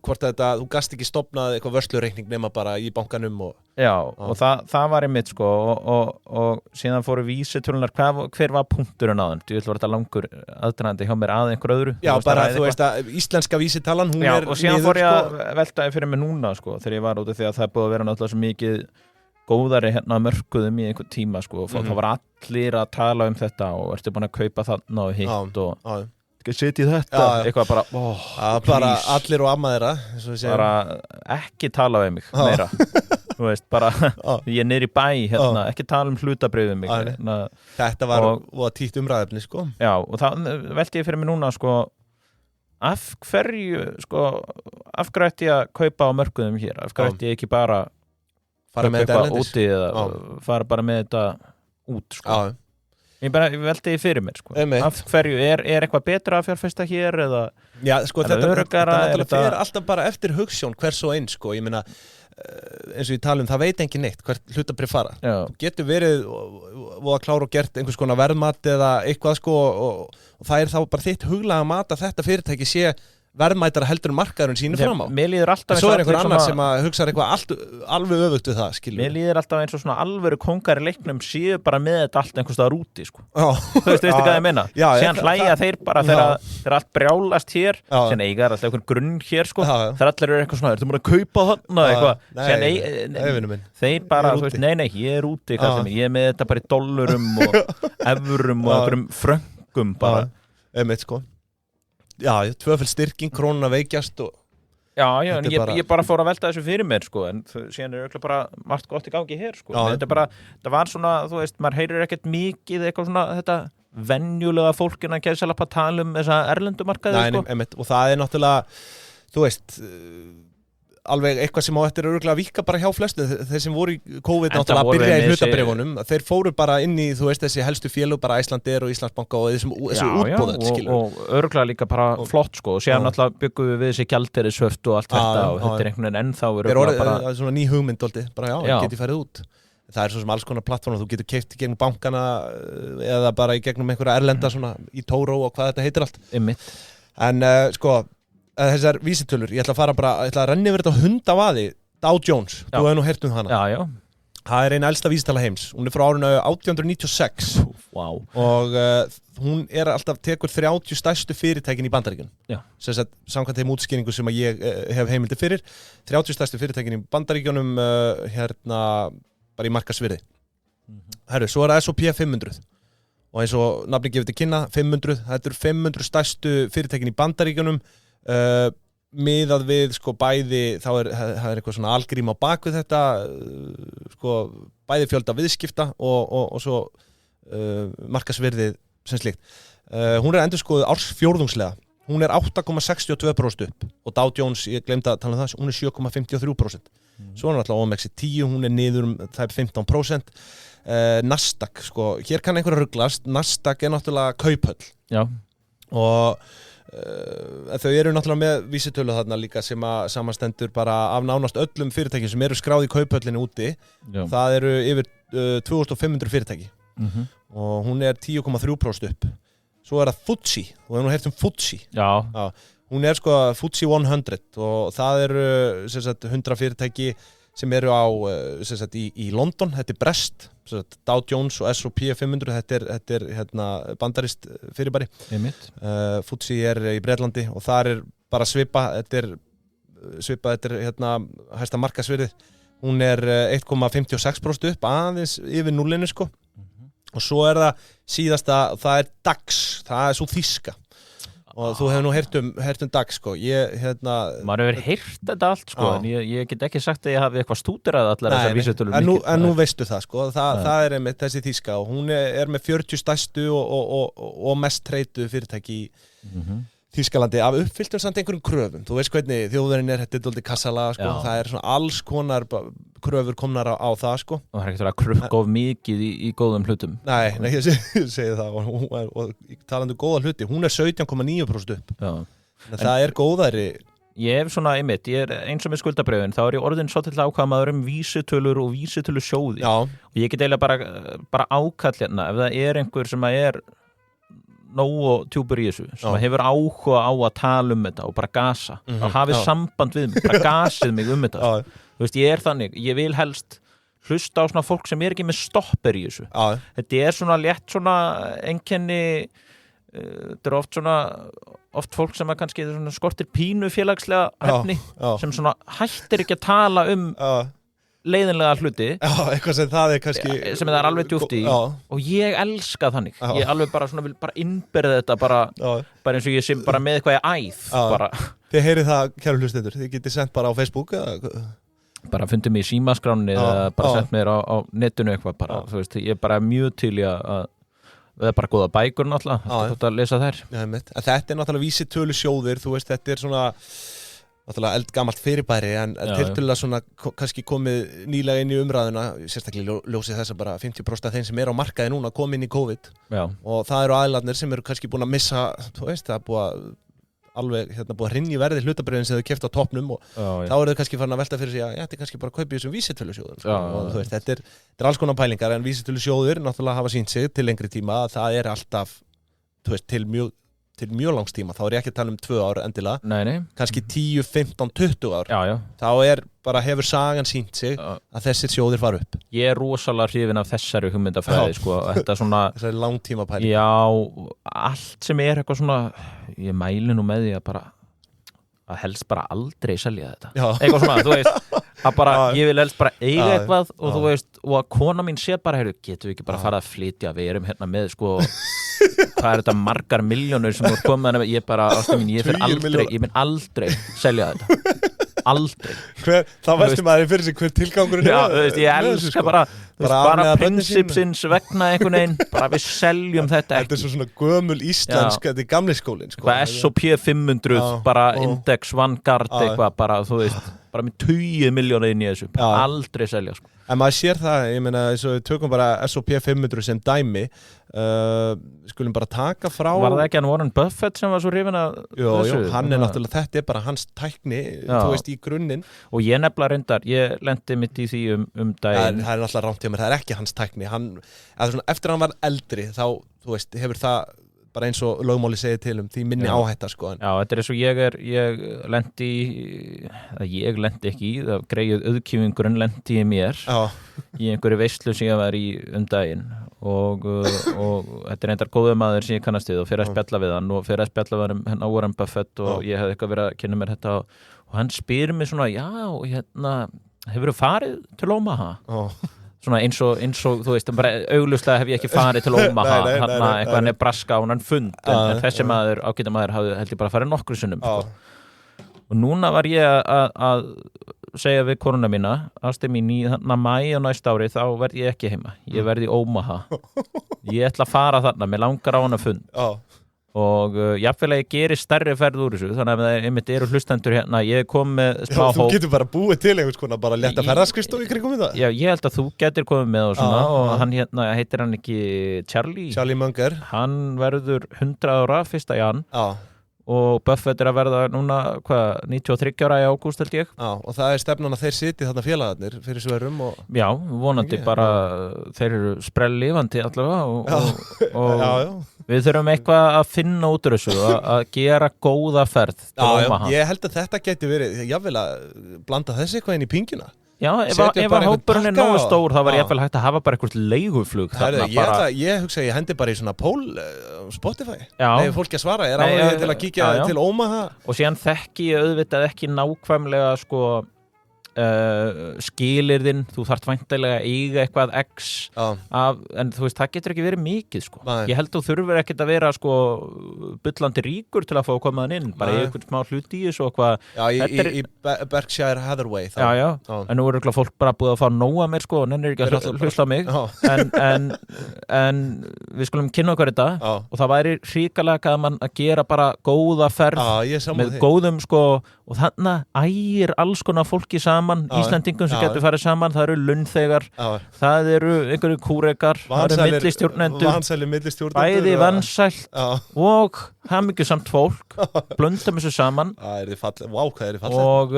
hvort þetta, þú gast ekki stofnað eitthvað vörslureikning nema bara í bankanum og það var einmitt sko og síðan fóru vísitölunar hver var punkturinn á þeim, þú var þetta langur aðdragandi hjá mér að einhver öðru bara þú veist að íslenska vísitalan hún er og síðan fór ég að veltaði fyrir mig núna sko, þegar ég var út af því að það er búið að vera náttúrulega svo mikið góðari hérna mörkuðum í einhvern tíma sko, það var allir að tala um þetta og ertu búin að kaupa þarna og hitt og setið þetta, eitthvað bara allir og amma þeirra bara ekki tala við mig meira þú veist, bara ég er niður í bæ hérna, ekki tala um hlutabréf við mig hérna, þetta var títt umræðefni sko og það velti ég fyrir mig núna sko af hverju ætti ég að kaupa á mörkuðum hér, af hverju ætti ég ekki bara fara með þetta úti eða fara bara með þetta út sko Ég velti því fyrir mér sko. Af hverju, er eitthvað betra að fjárfesta hér eða sko, þetta fer alltaf bara eftir hugsjón hvers og eins sko, ég meina eins og ég tala það veit engin neitt hvert hlutabréf fara þú getur verið og að klára og gert einhvers konar verðmat eða eitthvað sko og það þá bara þitt huglaga mat að þetta fyrirtæki sé verðmætara heldur markaðurinn sínu fram á. Mér líður alltaf en svo einhver annar sem að hugsa eitthvað alveg öfugt við það, skilur. Mér líður alltaf eins og svona alvöru kóngar í leiknum séu bara með þetta allt einhvers staðar úti, sko. Þú veistu hvað ég meina? Síðan hlæja þeir bara þegar allt brjálast hér, síðan eiga alltaf einhvern grunn hér, sko. Þeir allir eru eitthvað svona, ertu múin að kaupa þarna eitthvað. Þeir bara, þú veist, nei, ég er úti, ég er með þetta bara í dollarum og evrum og einhverjum fröngum bara. Sko. Já, tvöföld styrking, krónuna veikjast og en ég bara fór að velta þessu fyrir mér sko, en síðan er auðvitað bara margt gott í gangi hér sko. Þetta var svona, þú veist, maður heyrir ekkert mikið eitthvað svona þetta venjulega fólkina að tala um þessa erlendumarkaði sko. Og það er náttúrulega, þú veist alveg eitthvað sem á eftir örugglega að víkka bara hjá flestu, þeir sem voru í COVID náttúrulega að byrja í hlutabréfunum, þeir fóru bara inn í, þú veist, þessi helstu félög, bara Icelandair og Íslandsbanka og þessu útboðet, skilur. Og örugglega líka bara flott, sko, og síðan náttúrulega byggum við þessi gjaldeyrisvöft og allt þetta og þetta er einhvern veginn ennþá örugglega bara... Það er svona ný hugmynd, bara geti farið út. Það er svo sem alls konar plattform, þú getur keypt í gegnum bankana eða bara í gegnum einhverja erlenda svona í Toro og hvað þetta heitir allt. En sko þessar vísitölur, ég ætla að renna yfir þetta hundavaði Dow Jones, þú hefur nú heyrt um hana það er eina elsta vísitala heims, hún er frá árinu 1896 og hún er alltaf tekur 30 stærstu fyrirtækin í Bandaríkjunum samkvæmt þeim útskýringu sem ég hef heimildi fyrir 30 stærstu fyrirtækin í Bandaríkjunum hérna bara í markaðsvirði Herru, svo er það S&P 500 og eins og nafni gefið til kynna 500, þetta eru 500 stærstu fyrirtækin í Bandaríkjunum miðað við sko bæði það er eitthvað svona algrím á bakvið þetta sko bæði fjölda viðskipta og svo markaðsvirðið sem slíkt hún er endurskoðuð ársfjórðungslega hún er 8,62% upp og Dow Jones, ég glemdi að tala um það, hún er 7,53% svo er náttúrulega OMX 10, hún er niður það er 15% Nasdaq, sko, hér kann einhverja ruglast Nasdaq er náttúrulega kauphöll og þau eru náttúrulega með vísitölu þarna líka sem að samanstendur bara af nánast öllum fyrirtækjum sem eru skráð í kauphöllinni úti það eru yfir 2500 fyrirtæki og hún er 10,3% upp svo er það FTSE, þú hefur nú heyrt um FTSE hún er sko FTSE 100 og það eru sem sagt 100 fyrirtæki sem eru á sem sagt í London, þetta er Brest Dow Jones og S&P 500 þetta er hérna bandarist fyrirbæri FTSE er í Bretlandi og þar er bara þetta er hérna hæsta markaðsvirðið hún er 1,56% upp aðeins yfir núllinu sko og svo er það síðasta það er DAX, það er svo þýska og þú hefur nú heyrt um DAX sko maður hefur heyrt þetta allt sko en ég get ekki sagt að ég hafi eitthvað stúderað allar þessar vísitölur en nú veistu það sko það er einmitt þessi þýska og hún er með 40 stærstu og mest treytuðu fyrirtæki í Þýskalandi af uppfylltum samt einhverjum kröfum þú veist hvernig þjóðurinn þetta er dálítið kassala sko það er svona alls konar kröfur komnar á það sko. Og það er ekkert verið að krukka of mikið í góðum hlutum. Nei, ég segi það og talandi góða hluti, hún 17,9% upp. Já. En það góðæri. Ég hef svona einmitt, ég eins og með skuldabrjöfin, þá ég orðin svo til ákvæmaður vísitölur og vísitölusjóði. Já. Og ég get eiginlega bara ákall hérna, ef það einhver sem nógu tjúpur í þessu, sem hefur áhuga á að tala þetta og bara gasa og hafið samband við mig, bara gasið mig þetta. Þú veist, ég þannig, ég vil helst hlusta á svona fólk sem ekki með stopper í þessu. Þetta svona létt svona einkenni, þetta oft fólk sem kannski skortir pínu félagslega hæfni, sem svona hættir ekki að tala leiðinlega hluti. Já, eitthvað sem það kannski sem það alveg djúpt í og ég elska þannig. Ég alveg bara vil bara innbyrða þetta bara eins og ég sem bara með eitthvað í æð bara. Þið heyrið það, kæru hlustendur, þið getið sendt bara á Facebook bara fundið mig í símaskráninni eða bara sendt mér á netinu eitthvað bara, þú veist, ég bara mjög til að það bara góða bækur náttúrulega, þetta að lesa þær. Já, þetta náttúrulega vísitölusjóðir, þú veist, þetta svona náttúrulega eldgamalt fyrirbæri en tiltölulega svona kannski komið nýlega inn í umræðuna, sérstaklega ljósið þess að bara 50% af þeim sem á markaði núna kom inn í COVID. Já. Og það aðilarnir sem kannski búin að missa, þú veist, það búið að alveg búið að hrynja í verði hlutabréfin sem þau keyptu á toppnum og þá þau kannski farin að velta fyrir sig að þetta kannski bara kaupið þessum vísitölusjóðum og þú veist, þetta alls konar pælingar en vísitölusjóðir náttúrulega hafa sýnt sig til lengri tíma að það alltaf, þú veist, til mjög langs tíma, þá ég ekki að tala 2 ár endilega, nei. Kannski 10, 15, 20 ár já. Þá bara hefur sagan sýnt sig að þessir sjóðir fara upp. Ég rosalega hrifinn af þessari hugmyndafræði sko, þetta svona þessari langtíma pæling. Já, allt sem eitthvað svona, ég mæli nú með því að bara að helst bara aldrei selja þetta. Eitthvað svona, þú veist, að bara ég vil helst bara eiga eitthvað og þú veist, og að kona mín sé bara, getum við ekki bara farað að flytja, við erum hérna með sko hvað þetta margar milljónir sem voru komið, ég bara, ástu mín, ég mun aldrei selja þetta. Aldrei. Það velti maður fyrir sig hver tilgangurinn Já, þú veist, ég elska bara prinsipsins vegna einhvern veginn, bara við seljum þetta ekki. Þetta svona gömul íslensk, þetta gamli skólinn sko. S&P 500, bara Index, Vanguard eitthvað, bara þú veist, bara með 20 milljónir inn í þessu, aldrei selja sko. En maður sér það, ég meina, við tökum bara S&P 500 sem dæmi, skulum bara taka frá. Var það ekki hann Warren Buffett sem var svo hrifinn af þessu? Jú, hann náttúrulega, þetta bara hans tækni, þú veist, í grunninn. Og ég nefnilega reyndar, ég lendi mitt í því daginn. Það náttúrulega rámt hjá mér, það ekki hans tækni. Eftir að hann var eldri, þá, þú veist, hefur það bara eins og lögmáli segir til því minni áhætta sko. Já, þetta eins og ég lendi ekki í, það greið auðkýfingurinn lendi í mér í einhverju veislu sem ég var í daginn og þetta reyndar góður maður sem ég kannast við og fyrir að spjalla við hann og fyrir að spjalla við hann á Warren Buffett og ég hefði eitthvað verið að kynna mér þetta og hann spyr mig svona, hefurðu farið til Omaha? Svona eins og þú veist, bara augljóslega hef ég ekki farið til Omaha, eitthvað Nebraska og hann fund, en þessi maður, ágæta maður, held ég bara farið nokkru sinnum. Og núna var ég að segja við konuna mína, ástu mín í maí á næsta ári, þá verð ég ekki heima. Ég verð í Omaha. Ég ætla að fara þarna, mér langar á hana fund. Og jafnvel að ég gerir stærri ferð úr þessu, þannig að það einmitt eru hlustendur hérna, ég kom með smá hóp. Þú getur bara búið til einhvers konar, bara létta ferðaskristof í kringum þetta? Já, ég held að þú getur komið með og svona, og hann hérna, heitir hann ekki Charlie Munger. Hann verður 100 ára 1. jan. Og Buffett að verða núna, 93 ára í ágúst held ég. Já, og það stefnan að þeir sitji þarna félagarnir fyrir svörum og... Já, vonandi bara, þeir eru sprelllifandi allavega og við þurfum eitthvað að finna út úr þessu, að gera góða ferð til Omaha. Ég held að þetta geti verið, jáfnvel að blanda þessi eitthvað inn í pingina. Já, ef að hópurinn nógu stór þá var ég jafnvel hægt að hafa bara eitthvað leiguflug. Ég hugsa að ég hendi bara í svona poll Spotify. Nei, fólki að svara, áhuga til að kíkja til Omaha. Og síðan þekki ég auðvitað ekki nákvæmlega sko skilyrðin, þú þarft væntanlega að eiga eitthvað X en þú veist, það getur ekki verið mikið sko. Ég held þú þurfir ekkert að vera sko bullandi ríkur til að fá að koma þann inn, bara í einhvern smá hluti í þessu og hvað. Í Berkshire Hathaway þá. Já, en nú er fólk bara búið að fá nóga mér sko og nennir ekki að hlusta á mig en við skulum kynna okkur þetta og það væri hrikalega gaman að gera bara góða ferð með góðum sko og þarna ægir alls konar fólki saman, Íslendingum sem getur farið saman, það eru launþegar, það eru einhverju kúrekar, það eru millistjórnendur, bæði vansælt og hamingjusamt fólk, blöndum þessu saman. Það er fallegt. Og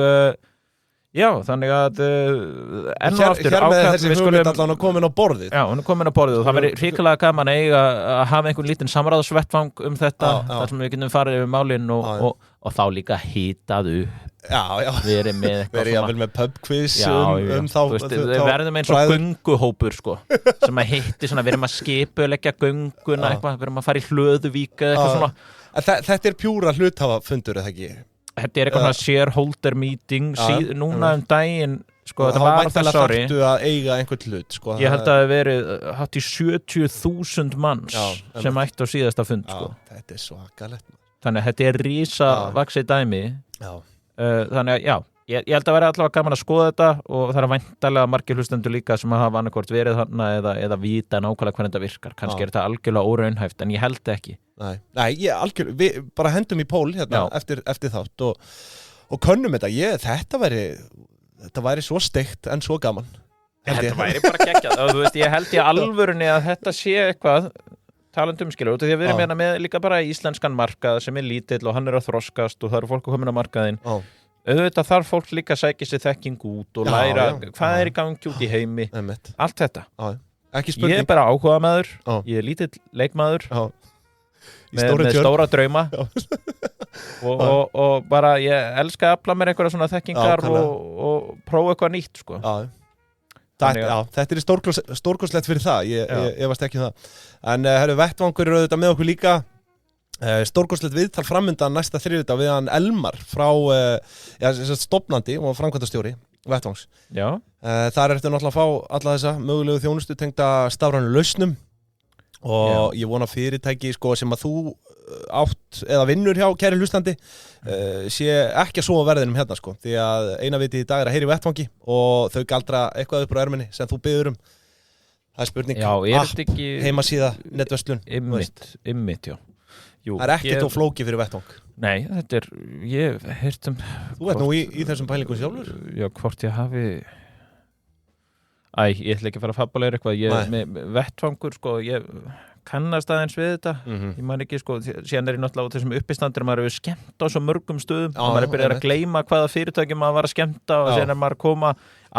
já, þannig að enn og aftur hér með þessi hugmynd allan að komin á borðið. Já, hún er komin á borðið og það verður hrikalega gaman að hafa einhvern lítinn samráðsvettvang þetta, þar sem við getum farið yfir málin og þá líka hitað upp. Já. Verið með eitthvað verið jafnvel með pubquiz þá. Við verðum eins og gönguhópur sko, sem að hitti svona, við erum að skipuleggja gönguna eitthvað, við erum að fara í Hlöðuvík eða eitthvað svona. Þetta er pjúra hluthafafundur, eða ekki? Þetta er eitthvað svona shareholder meeting núna daginn sko, þetta var þess ári að eiga einhvern hlut sko, ég held að það verið hatt í 70.000 manns sem mætti á síðasta fund sko. Þetta er svakalegt. Þannig að þetta er rísa vaxið dæmi þannig að já, ég held að vera allavega gaman að skoða þetta og það er væntanlega margir hlustendur líka sem hafa annarkvort verið þarna eða vita nákvæmlega hvernig þetta virkar, kannski er þetta algjörlega óraunhæft en ég held ekki. Nei, við bara hendum í pól hérna eftir þátt og könnum þetta væri svo steikt en svo gaman. Þetta væri bara geggjað og þú veist, ég held í alvörunni að þetta sé eitthvað talandi skilur, út af því að við erum með líka bara íslenskan markað sem er lítill og hann er að þroskast og það eru fólk að koma inn á markaðinn. Auðvitað þarf fólk líka að sækja sér þekking út og læra hvað er í gangi út í heimi, allt þetta. Ég er bara áhugamaður, ég er lítill leikmaður með stóra drauma og bara ég elska að afla mér einhverja svona þekkingar og prófa eitthvað nýtt sko. Þetta er stórkostlegt fyrir það, ég varst ekki það. En vettvangur eru auðvitað með okkur líka, stórkostlegt viðtal framundan næsta þriðjudag við hann Elmar frá stofnandi og framkvæmdastjóri vettvangs. Þar ertu náttúrulega að fá alla þessa mögulegu þjónustu tengda stafrænu lausnum og ég vona fyrirtæki sko, sem að þú átt eða vinnur hjá kæri hlustandi sé ekki að sofa verðinum hérna sko, því að eina viti í dag er að heyri vettvangi og þau galdra eitthvað upp á erminni sem þú biður það er spurning, heimasíða, netverslun Einmitt, já. Það er ekkert og flóki fyrir vettvang. Nei, þetta er, ég heyrt þú ert nú í þessum pælingum sjálfur? Já, hvort ég hafi ég ætla ekki að fara að fabuleira eitthvað með vettvangur, sko, ég kannast aðeins við þetta ég man ekki, sko, síðan er ég náttúrulega á þessum uppistandir maður hefur skemmt á svo mörgum stöðum og maður er byrjað að gleyma hvaða fyrirtæki maður var að skemmta og síðan er maður að koma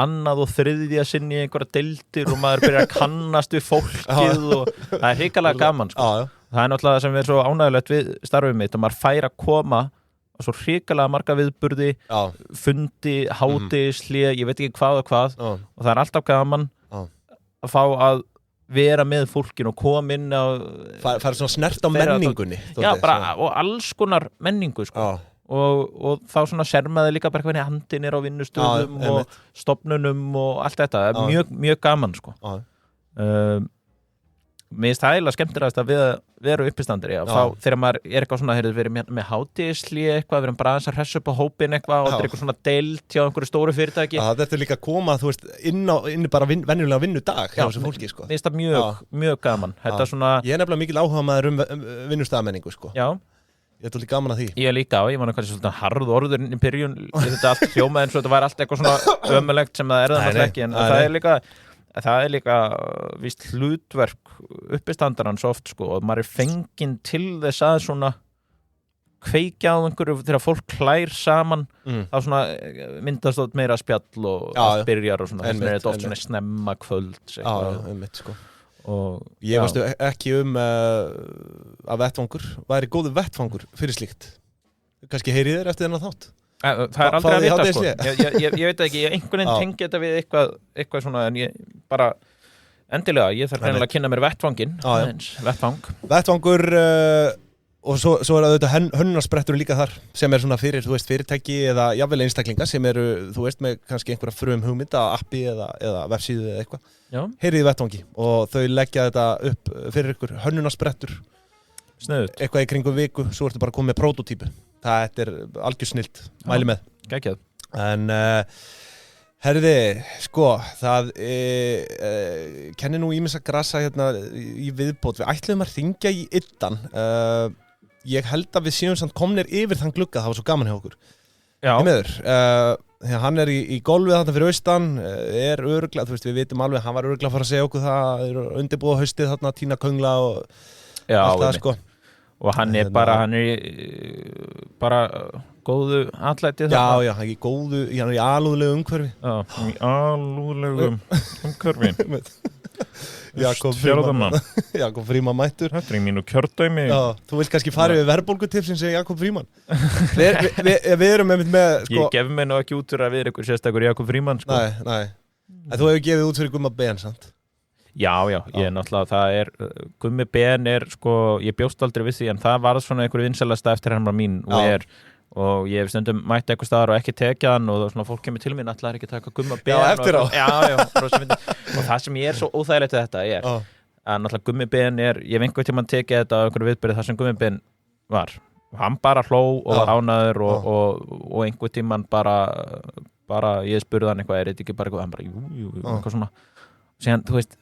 annað og þriðja sinni í einhverja deildir og maður byrjað að kannast við fólkið og það er hrikalega gaman, sko. Það er náttúrulega það sem er svo ánægulegt við starfið mitt og maður fær að koma og svo hrikalega marga viðburði fundi, hádegishlé, ég veit ekki hvað og það er alltaf gaman að fá að vera með fólkinu og koma inn á fara svona snert á menningunni bara, og alls konar menningu sko. og þá svona sermaði líka bara hvernig handin er á vinnustöðum og stofnunum og allt þetta það er mjög gaman sko. Mér finnst það eiginlega skemmtilegast að vera uppistandir þegar maður er eitthvað svona verið með hádegishlé eitthvað, við erum bara aðeins að hressa upp á hópin eitthvað og þetta er eitthvað svona deild hjá einhverju stóru fyrirtæki þetta er líka að koma, þú veist, inn bara venjulega vinnudag hjá þessu fólki sko. Mér finnst það mjög gaman þetta svona... Ég er nefnilega mikil áhugamaður vinnustagamenningu sko. Ég er alveg gaman að því. Ég líka ég var náttúrulega svona harð orður í byrjun þetta allt hljómað eins og þetta var allt eitthvað svona ömulegt sem það er það ekki en það er líka víst hlutverk uppistandarans oft sko og maður er fenginn til þess að svona kveikja á einhverju þegar fólk hlær saman þá svona myndast það meira spjall og allt byrjar og svona þess vegna er þetta oft svona snemma kvölds sko. Og ég veistu ekki að vettvangur væri góður vettvangur fyrir slíkt kannski heyrið þér eftir þennan þátt það er aldrei að vita sko ég veit ekki, ég einhvern veginn tengi þetta við eitthvað svona en ég bara endilega, ég þarf greinilega að kynna mér vettvangin vettvangur og svo er það auðvitað hönnunarspretturinn líka þar sem er svona fyrir, þú veist, fyrirtæki eða jafnvel einstaklingar sem eru, þú veist, með kannski einhverja frum hugmynda, appi eða vefsíðu eða eitthvað, heyrið í vettvangi og þau leggja þetta upp fyrir ykkur hönnunarsprettur sniðut, eitthvað í kringum viku, svo ertu bara komið með prótótípu það er algjör snilt, mæli með geggjað. En herði, sko það kennir nú ýmis að grasa hérna í viðbót við ætluðum að hringja í iddan ég held að við séum samt komnir yfir þann glugga, það var svo gaman hjá okkur í meður hann í golfið þarna fyrir austan örugglega, þú veist, við vitum alveg hann var örugglega að fara að segja okkur það undirbúa haustið þarna, tína köngla og allt það sko og hann er bara góðu atlætið já, hann er í góðu, hann er í alúðlegu umhverfi í alúðlegu umhverfi Jakob Fríman mættur þetta í mínu kjördæmi þú vilt kannski fara við verðbólgutipsin sem Jakob Fríman við erum með sko, ég gef mér nú ekki út fyrir að við ykkur sérstakur Jakob Fríman sko. nei, en þú hefur gefið út fyrir Gumma Ben sant? Já, ég náttúrulega, það Gummi Ben sko, ég bjóst aldrei við því en það var svona einhverju vinsælasta eftir hennar mín og ég hef stundum mætti eitthvað staðar og ekki tekja hann og svona fólk kemur til mín ætlaði ekki að taka Gumma Ben eftir á og það sem ég svo óþægilegt við þetta að náttúrulega Gummi Ben ég hef einhvern tímann tekið þetta á einhverju viðbyrði þar sem Gummi Ben var og hann bara hló og var ánæður og einhvern tímann bara ég spurði hann eitthvað þetta ekki bara eitthvað, hann bara jú, eitthvað svona síðan, þú veist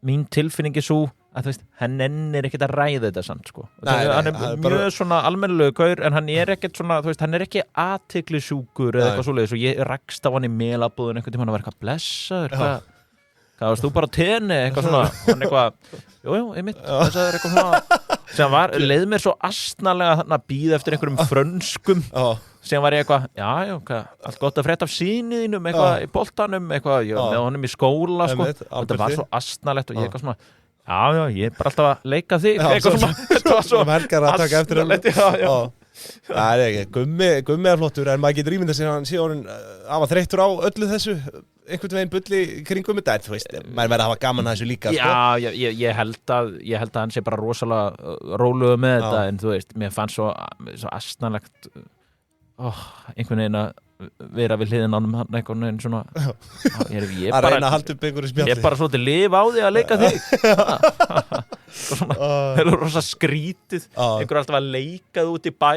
mín tilfinning svo að þú veist, hann nennir ekkert að ræða þetta samt sko. Hann mjög svona almennilegu gaur en hann ekkert svona, þú veist, hann ekki athyglisjúkur eða eitthvað svoleiðis og ég rakst á hann í melabúðun einhvern tímann og var eitthvað blessaður hvað varst þú bara á tenni eitthvað svona hann eitthvað, jú, einmitt blessaður eitthvað svona sem leið mér svo astnalega þarna að bíða eftir einhverjum frönskum sem var ég eitthvað, allt gott að frétta af síniðinum eitthvað í boltanum eitthvað, með honum í skóla sko, þetta var svo astnalegt og ég eitthvað svona ég bara alltaf að leika því eitthvað svona, þetta var svo astnalegt það ekki, Gummi flottur en maður getur ímyndað sér hann sé orðin að var þreyttur á öllu þessu einhvern veginn bulli kringum þetta en þú veist, maður verður að hafa gaman að þessu líka sko. Ég held að hann sé bara rosalega rólegur með þetta en þú veist, mér fannst svo astnalegt einhvern veginn að vera við hliðin ánum hann einhvern veginn svona ég að reyna að halda upp einhverju spjalli ég bara svolítið lifa á því að leika þig það er rosa skrítið einhver alltaf að leika þú út í bæ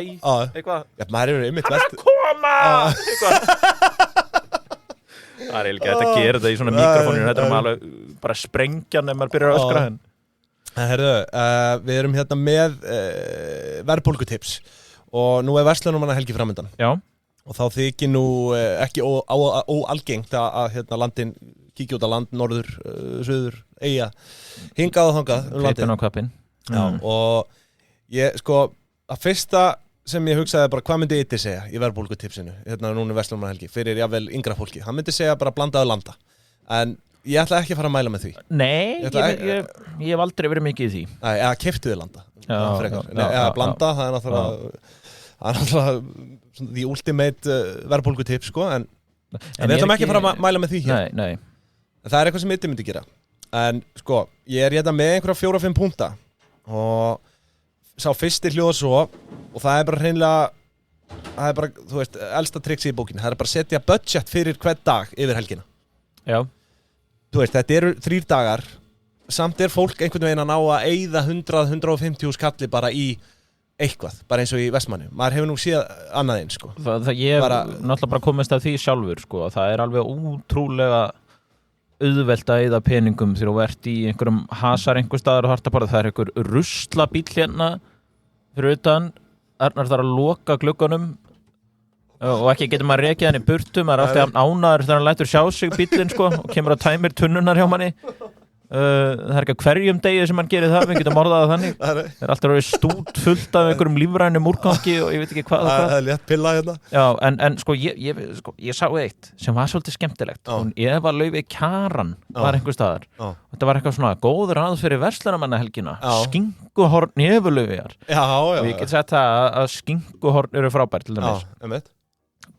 eitthvað maður einmitt hann að koma eitthvað það ekki hægt að gera þetta í svona mikrofóninu þetta alveg bara sprengja ef maður byrjar að öskra henn herðu, við erum hérna með verðbólgutips og nú verslunarmannahelgi framundan og þá þykir nú ekki óalgengt að hérna landin kíkja út á land, norður, suður, eyja hingað og þangað landin og ég sko að fyrsta sem ég hugsaði bara hvað myndi Iti segja í verðbólgutipsinu hérna núna verslunarmannahelgi fyrir jável yngra fólki hann myndi segja bara blandaðu landa en ég ætla ekki að fara að mæla með því nei, ég hef aldrei verið mikið í því eða keyptuði landa eða blanda, það er náttúrulega the ultimate verðbólgutips sko en við ætlum ekki að fara að mæla með því hér nei. Það er eitthvað sem Iti myndi gera en sko, ég hérna með einhverja 4-5 punkta og sá fyrsti hljóða svo og það er bara hreinlega það er bara, þú veist, elsta triksi í bókinni það er bara að setja budget fyrir hvern dag yfir helgina þú veist, þetta eru 3 dagar samt er fólk einhvern veginn að ná að eyða 100-150 skalli bara í eitthvað, bara eins og í Vestmanni maður hefur nú séð annað eins sko ég hef náttúrulega bara komist að því sjálfur sko, það er alveg útrúlega auðvelt að eyða peningum þegar þú ert í einhverjum hasar einhver staðar og harta bara það er einhver ruslabíll hérna fyrir utan, það er að loka glugganum og ekki getur maður rekið hann í burtu maður er alltaf ánæður þegar hann lætur sjá sig bíllinn sko og kemur að tæmir tunnunar hjá manni það er ekki að hverjum degi sem hann gerir það við getum orðað það þannig það er alltaf stút fullt af einhverjum lífrænum úrgangi og ég veit ekki hvað það er létt pilla hérna en sko ég sá eitt sem var svolítið skemmtilegt og ég var Laufey Kjaran var einhver staðar þetta var eitthvað svona góð ráð fyrir verslunarmannahelgina skinkuhorn í Laufeyjar og ég get sagt það að skinkuhorn eru frábært til dæmis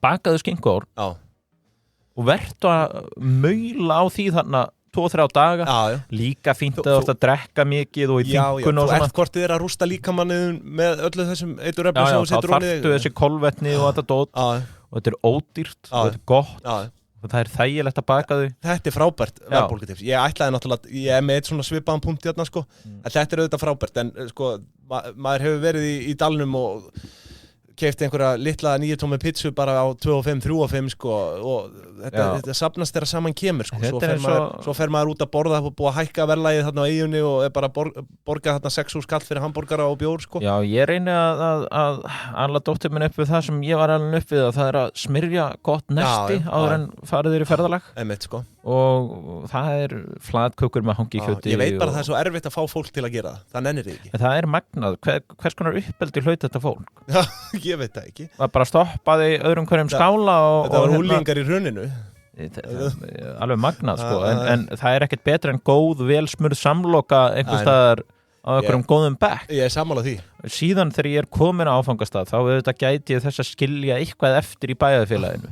bakaðu skinkuhorn og vertu að maula á því þarna 2-3 daga, líka fínt að þú ert að drekka mikið og í þinkun og svona. Þú ert hvort þið er að rústa líkamannið með öllu þessum eiturefnum sem þú setur ofan í. Já, þá þarftu þessi kolvetni og þetta dót og þetta er ódýrt og þetta er gott og það er þægilegt að baka þau. Þetta er frábært verðbólgutips. Ég ætlaði náttúrulega, ég er með eitt svona svipaðan punkt hérna sko, en þetta er auðvitað frábært en sko, maður hefur verið í dalnum og keypti einhverja litla 9 tómi pizzu bara á 2,5, 3,5 sko og þetta safnast þegar saman kemur sko, svo fer maður út að borða og búið að hækka verðlagið þarna á eyjunni og bara borga þarna 6.000 kall fyrir hambúrgara og bjór sko. Já, ég reyni að alla dóttir minn upp við það sem ég var alveg upp við og það að smyrja gott nesti áður en farið þér í ferðalag. Einmitt sko. Og það flatkökur með hangikjöti. Ég veit bara það svo erfitt að fá fólk til að gera það nennir þið ekki. En það magnað, hvers konar uppeldi hlaut þetta fólk? Já, ég veit það ekki. Það bara stoppaði öðrum hverjum skála og þetta var úlingar í hruninu. Alveg magnað sko, en það ekkert betra en góð, velsmurð samloka einhvers staðar á einhverjum góðum bekk. Ég sammála því. Síðan þegar ég komin á áfangastað þá auðvitað gæti ég þess að skilja eitthvað eftir í bæjarfélaginu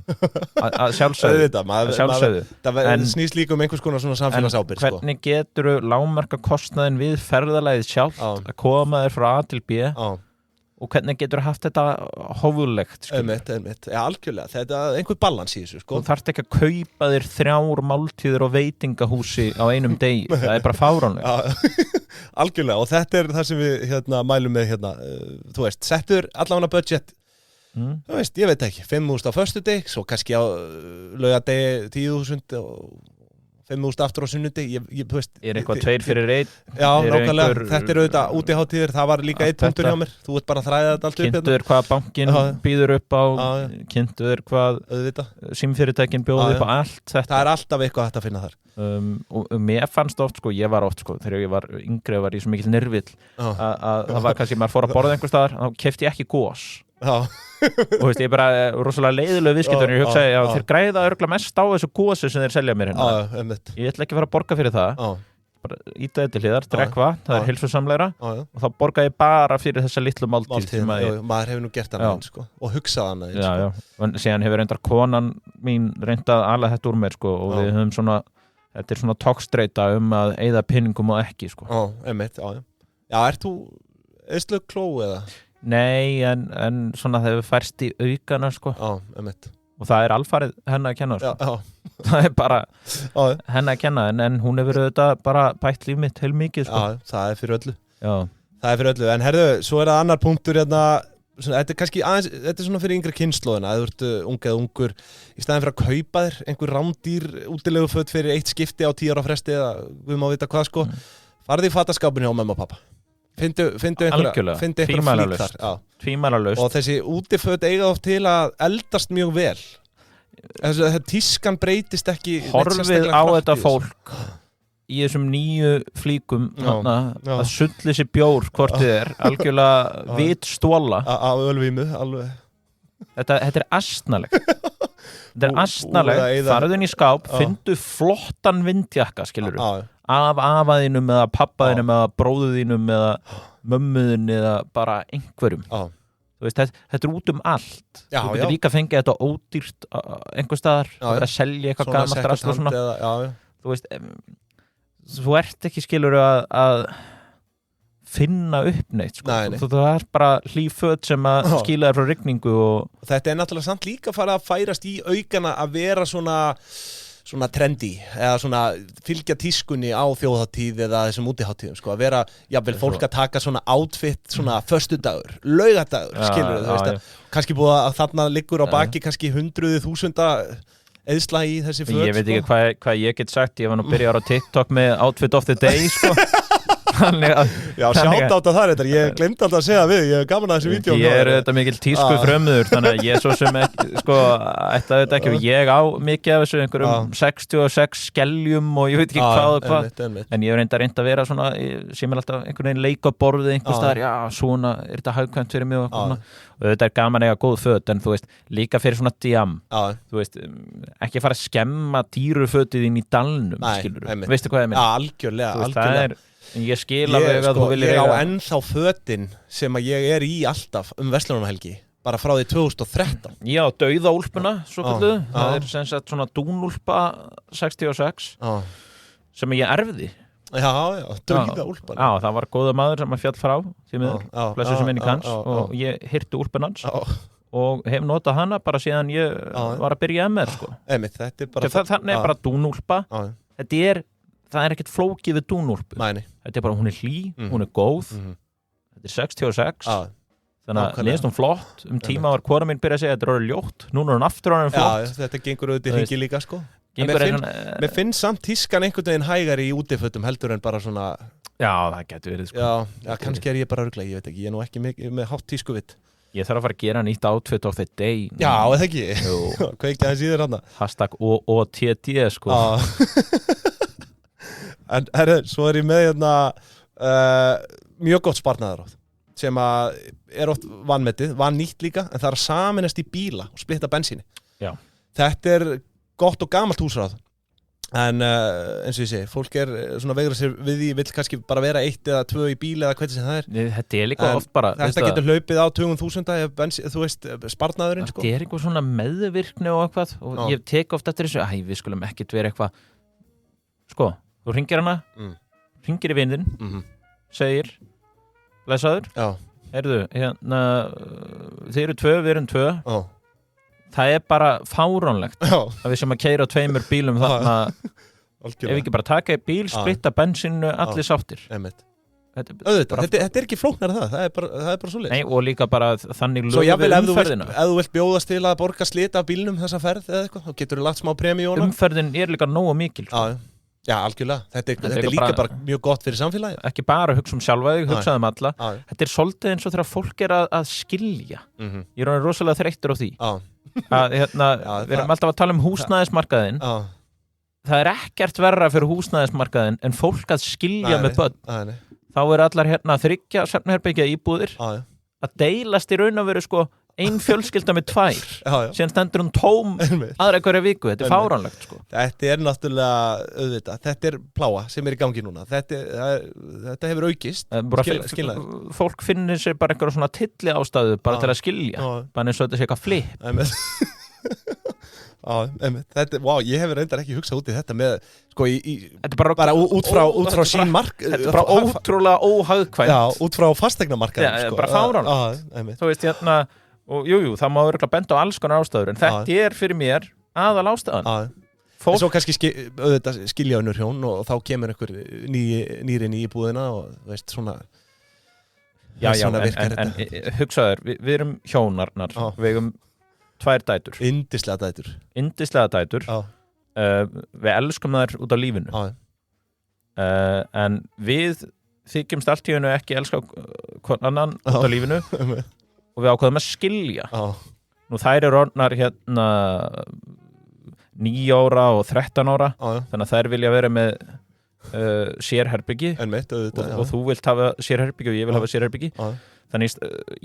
að sjálfsögðu það snýst líka einhvers konar svona samfélagsábyrgð sko. Hvernig geturðu lágmarka kostnaðinn við ferðalagið sjálft að koma þér frá A til B og hvernig getur haft þetta hófulegt einmitt, algjörlega, þetta einhver balans í þessu sko. Þú þarft ekki að kaupa þér 3 máltíðir og veitingahúsi á einum degi, það bara fáránlegt. Algjörlega, og þetta það sem við mælum með þú veist, settur allavega budget þú veist, ég veit ekki, 5.000 á föstudegi, svo kannski á laugardegi 10.000 og 5.000 aftur á sunnudegi, þú veist eitthvað 2 fyrir 1 já, nákvæmlega, þetta auðvitað útihátíðir, það var líka 1 punktur hjá mér, þú ert bara að þræða þetta allt upp kynntuður hvað bankin býður upp á kynntuður hvað símfyrirtækin bjóður upp á allt þetta. Það alltaf eitthvað hægt að finna þar og mér fannst oft sko, ég var oft sko þegar ég var yngri var ég svo mikill nirvill að það var kannski, maður fór að borða einhvers staðar þá keypti ég ekki gos og veist, ég bara rosalega leiðilegu viðskiptur og ég hugsaði, já, þeir græða örgulega mest á þessu gósi sem þeir selja mér hérna ég ætla ekki að fara að borga fyrir það bara íta þetta hliðar, drekva það heilsusamlegra og þá borga ég bara fyrir þessa litlu máltíð maður hefur nú gert hann sko, og hugsað hann sko. Síðan hefur reyndar konan mín reyndað ala þetta úr mér sko, og við höfum svona þetta svona togstreita að eyða pinningum og ekki sko. Já, ert þú eðslu kló eða? Nei, en svona það hefur færst í aukana sko. Og það alfarið henni að kenna sko. Það bara henni að kenna en hún hefur auðvitað bara bætt líf mitt heilmikið sko. Það fyrir öllu það fyrir öllu, en herðu, svo það annar punktur þetta kannski aðeins, þetta svona fyrir yngri kynslóðina að þú ert ung eða ungur í staðin fyrir að kaupa þér einhver rándýr útileguföt fyrir 1 skipti á 10 ára fresti eða við má vita hvað sko farði í fataskápinu hjá mamma og pappa Findu einhverja flík þar Tvímælalaust og þessi útiföt eiga oft til að eldast mjög vel tískan breytist ekki horfið á þetta fólk í þessum 9 flíkum að sulli sér bjór hvort þið algjörlega vitstóla af ölvímu alveg þetta astnalegt þetta astnalegt, farðu inn í skáp findu flottan vindjakka skilurðu af afaðinum eða pappaðinum eða bróðuðinum eða mömmuðin eða bara einhverjum þú veist, þetta út allt þú getur líka fengið þetta ódýrt einhver staðar, að selja eitthvað gamalt drasl og svona þú veist, þú ert ekki skilurðu að finna upp neitt sko. Það bara hlýföt sem að skila þér frá rigningu og þetta náttúrulega samt líka fara að færast í aukana að vera svona trendy eða svona fylgja tískunni á þjóðhátíð eða þessum útihátíðum sko, að vera, jafnvel fólk að taka svona outfit svona föstudagur, laugadagur skilur þú veist, kannski búið að þarna liggur á baki kannski 100.000 eðsla í þessi föt ég veit ekki hvað ég get sagt, ég var nú byrjar á TikTok með outfit of the day sko Já, sjátt átt að það ég glemdi alltaf að segja við, ég hef gaman að þessu vídeo ég þetta mikil tísku frömmuður þannig að ég svo sem ekki, sko ætlaði þetta ekki, ég á mikið af þessu einhverjum 66 skeljum og ég veit ekki hvað en ég hef reynd að vera svona, sem alltaf einhvern veginn leikaborðið einhvers staðar, já, svona er þetta hagkvæmt fyrir mig og þetta gaman að eiga góð föt, en þú veist, líka fyrir svona djam, þú veist, ekki fara að skemma dýrufötið inn í dalnum, skilur, veistu hvað ég meina? Algjörlega. Ég skil alveg að þú viljir eiga. Ég á ennþá fötin sem að ég er í alltaf verslunarmannahelgi, bara frá því 2013. Já, dauða úlpuna, svo kalluðu. Það sem sagt svona dúnúlpa 66 sem ég erfði. Já, dauða úlpan. Já, það var góða maður sem að fjall frá, því miður, blessu sem minni kanns, og ég hirti úlpan hans og hef notað hana bara síðan ég var að byrja MR, sko. Þannig er bara dúnúlpa. Það er ekkert flókið við dúnúlpu. Þetta er bara, hún er hlý, hún er góð, þetta er 66, þannig að neðst hún flott tíma var kona mín byrja að segja að þetta er ljótt núna er hún aftur orðin flott já, þetta gengur auðvitað hringi líka sko mér finnst samt tískan einhvern veginn hægari í útifötum heldur en bara svona já, það getur verið sko já, kannski er ég bara rugla, ég veit ekki, ég er nú ekki með hátt tískuvitt ég þarf að fara að gera nýtt outfit of the day já, eða ekki, kveikja það síður hann hashtag OOTD sko en herru, svo er ég með hérna mjög gott sparnaðaráð sem að er oft vannýtt líka en það er að saminast í bíla og splitta bensíni já. Þetta er gott og gamalt húsráð en eins og ég segi, fólk er svona veigra sér við því, vill kannski bara vera 1 eða 2 í bíl eða hvernig sem það er þetta er líka oft bara þetta getur hlaupið á 20.000 þú veist, sparnaðurinn sko. Þetta er eitthvað svona meðvirkni og eitthvað og ég tek oft eftir þessu, við skulum ekkert vera eitthvað sko, þú hringir hana hringir í vindin segir, blessaður heyrðu, hérna þið eru 2, við erum 2 það er bara fáránlegt að við sem að keyra 2 bílum þarna ef við ekki bara taka í bíl, splitta bensínu allir sáttir þetta er ekki flóknar það er bara svo leið nei, og líka bara þannig svo jáfnvel ef þú vilt bjóðast til að borga slit af bílnum þessa ferð eða eitthvað, þá getur þú lagt smá premíu umferðin er líka nógu mikil já, algjörlega, þetta er líka bara mjög gott fyrir samfélagi ekki bara hugsa sjálfa þig, hugsa alla þetta er svolítið eins og þegar fólk er að skilja ég er rosalega þreyttur á því að við erum alltaf að tala húsnæðismarkaðinn það er ekkert verra fyrir húsnæðismarkaðinn en fólk að skilja með börn þá er allar 3 svefnherbergja íbúðir að deilast í raun og veru sko ein fjölskylda með 2 síðan stendur hún tóm aðra hverja viku þetta er fáránlegt sko þetta er náttúrulega auðvitað, þetta er pláa sem er í gangi núna þetta hefur aukist fólk finnir sér bara einhverja svona tilli ástæðu bara til að skilja bara eins og þetta sé eitthvað flip ég hefur reyndar ekki hugsað út í þetta með sko bara út frá sín mark þetta er bara ótrúlega óhagkvæmt út frá fasteignamarkaðinn bara fáránlegt þú veist og jú, það má örugglega benda á alls konar ástæður en þetta er fyrir mér aðal ástæðan svo kannski skilja önnur hjón og þá kemur einhver nýrin í íbúðina og veist svona en hugsaður, við erum hjónarnar við eigum 2 dætur yndislega dætur við elskum þær út á lífinu en við þykjumst allt í einu ekki elska annan út á lífinu og við ákveðum að skilja nú þær eru orðnar 9 ára og 13 ára þannig að þær vilja vera með sérherbyggi og þú vilt hafa sérherbyggi og ég vil hafa sérherbyggi þannig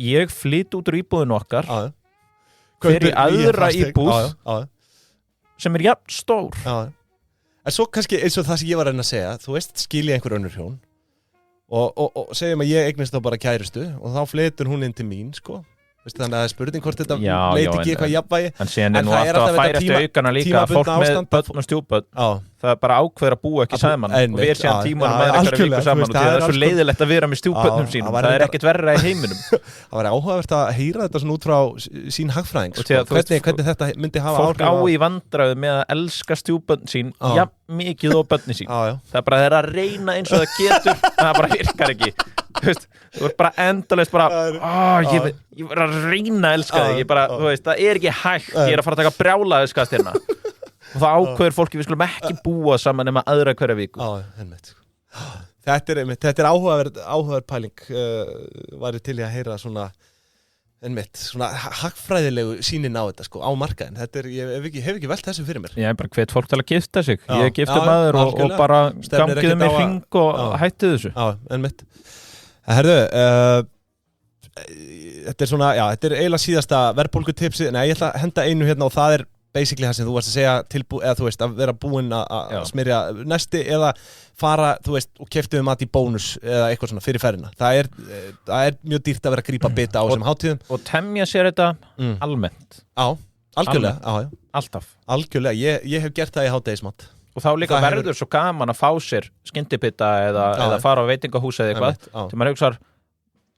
ég flyt út úr íbúðinu okkar fyrir í aðra íbúð sem er jafn stór en svo kannski eins og það sem ég var að reyna að segja þú veist, skilja einhver önnur hjón og segjum að ég eignist þá bara kærustu og þá flytur hún inn til mín sko þannig að það er spurning hvort þetta leiti ekki eitthvað jafnvægi en síðan er nú alltaf að færa eftir aukana líka fólk með börn og stjúpbörn það er bara ákveður að búa ekki saman og við erum síðan tímunum með einhverja viku saman og það er svo leiðilegt að vera með stjúpbörnum sínum það er ekkert verra í heiminum það var áhugavert að heyra þetta svona út frá sín hagfræðing hvernig þetta myndi hafa fólk á í vandræðu með að elska stjúpbörn sín jafn mikið og börni sín það er bara þeirra að reyna eins og það getur það bara virkar ekki þú ert bara endalaust ég var að reyna að elska þig það er ekki hægt, ég er að fara að taka brjálæðiskast hérna og það ákveður fólki við skulum ekki búa saman nema aðra hverja viku þetta er áhugaverð pæling væri til í að heyra svona hagfræðilegu sýnin á þetta sko, á markaðin ég hef ekki velt þessu fyrir mér ég er bara hvet fólk til að gifta sig ég er giftur maður og bara gangiðu mig hring og hættu þessu herðu þetta er svona, þetta er eiginlega síðasta verðbólgutipsi, ég ætla að henda einu hérna og það er basically það sem þú varst að segja eða þú veist, að vera búinn að smyrja nesti eða fara, þú veist, og keyptu mat í bónus eða eitthvað svona fyrir ferðina það er mjög dýrt að vera að grípa bita á þessum hátíðum og temja sér þetta almennt algjörlega, alltaf algjörlega, ég hef gert það í hádegismat og þá líka verður svo gaman að fá sér skyndibita eða fara á veitingahús eða eitthvað til maður hugsar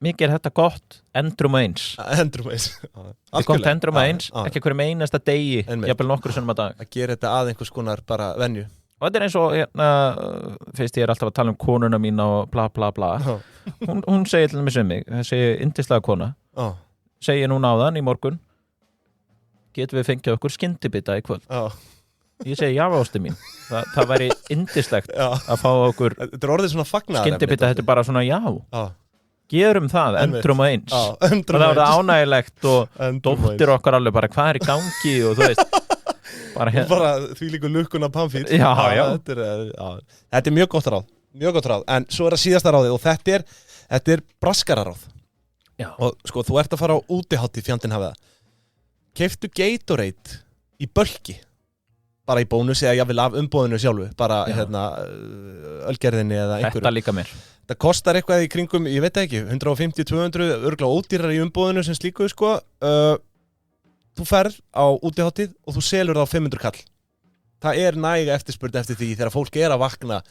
mikið er þetta gott, endrum eins það kom til endrum eins ekki hverjum einasta degi jafnvel nokkur sinnum að dag að gera þetta að einhvers konar bara venju og þetta er eins og fyrst ég er alltaf að tala um konuna mína og bla bla bla hún segir til dæmis mig þessi yndislega kona segi núna áðan í morgun getum við fengið okkur skyndibita í kvöld ég segi já ástu mín það væri yndislegt að fá okkur þetta orðið svona fagnaðar skyndibita, þetta bara svona já gerum það, endrum og eins og það var ánægilegt og dóttir okkar alveg bara hvað í gangi og þú veist bara því líka lukkuna pamfýr já. Þetta er mjög gott ráð en svo það síðasta ráðið og þetta er braskararáð og sko þú ert að fara á útihátt í fjandinn hafa það keyptu Gatorade í bölki bara í bónus eða jáfnvel af umbóðinu sjálfu bara ölgerðinni eða einhverju þetta líka mér það kostar eitthvað í kringum, ég veit ekki 150-200, örgulega ódýrar í umbóðinu sem slíku sko þú ferð á útiháttið og þú selur það á 500 kall það næg eftirspurn eftir því þegar fólk að vakna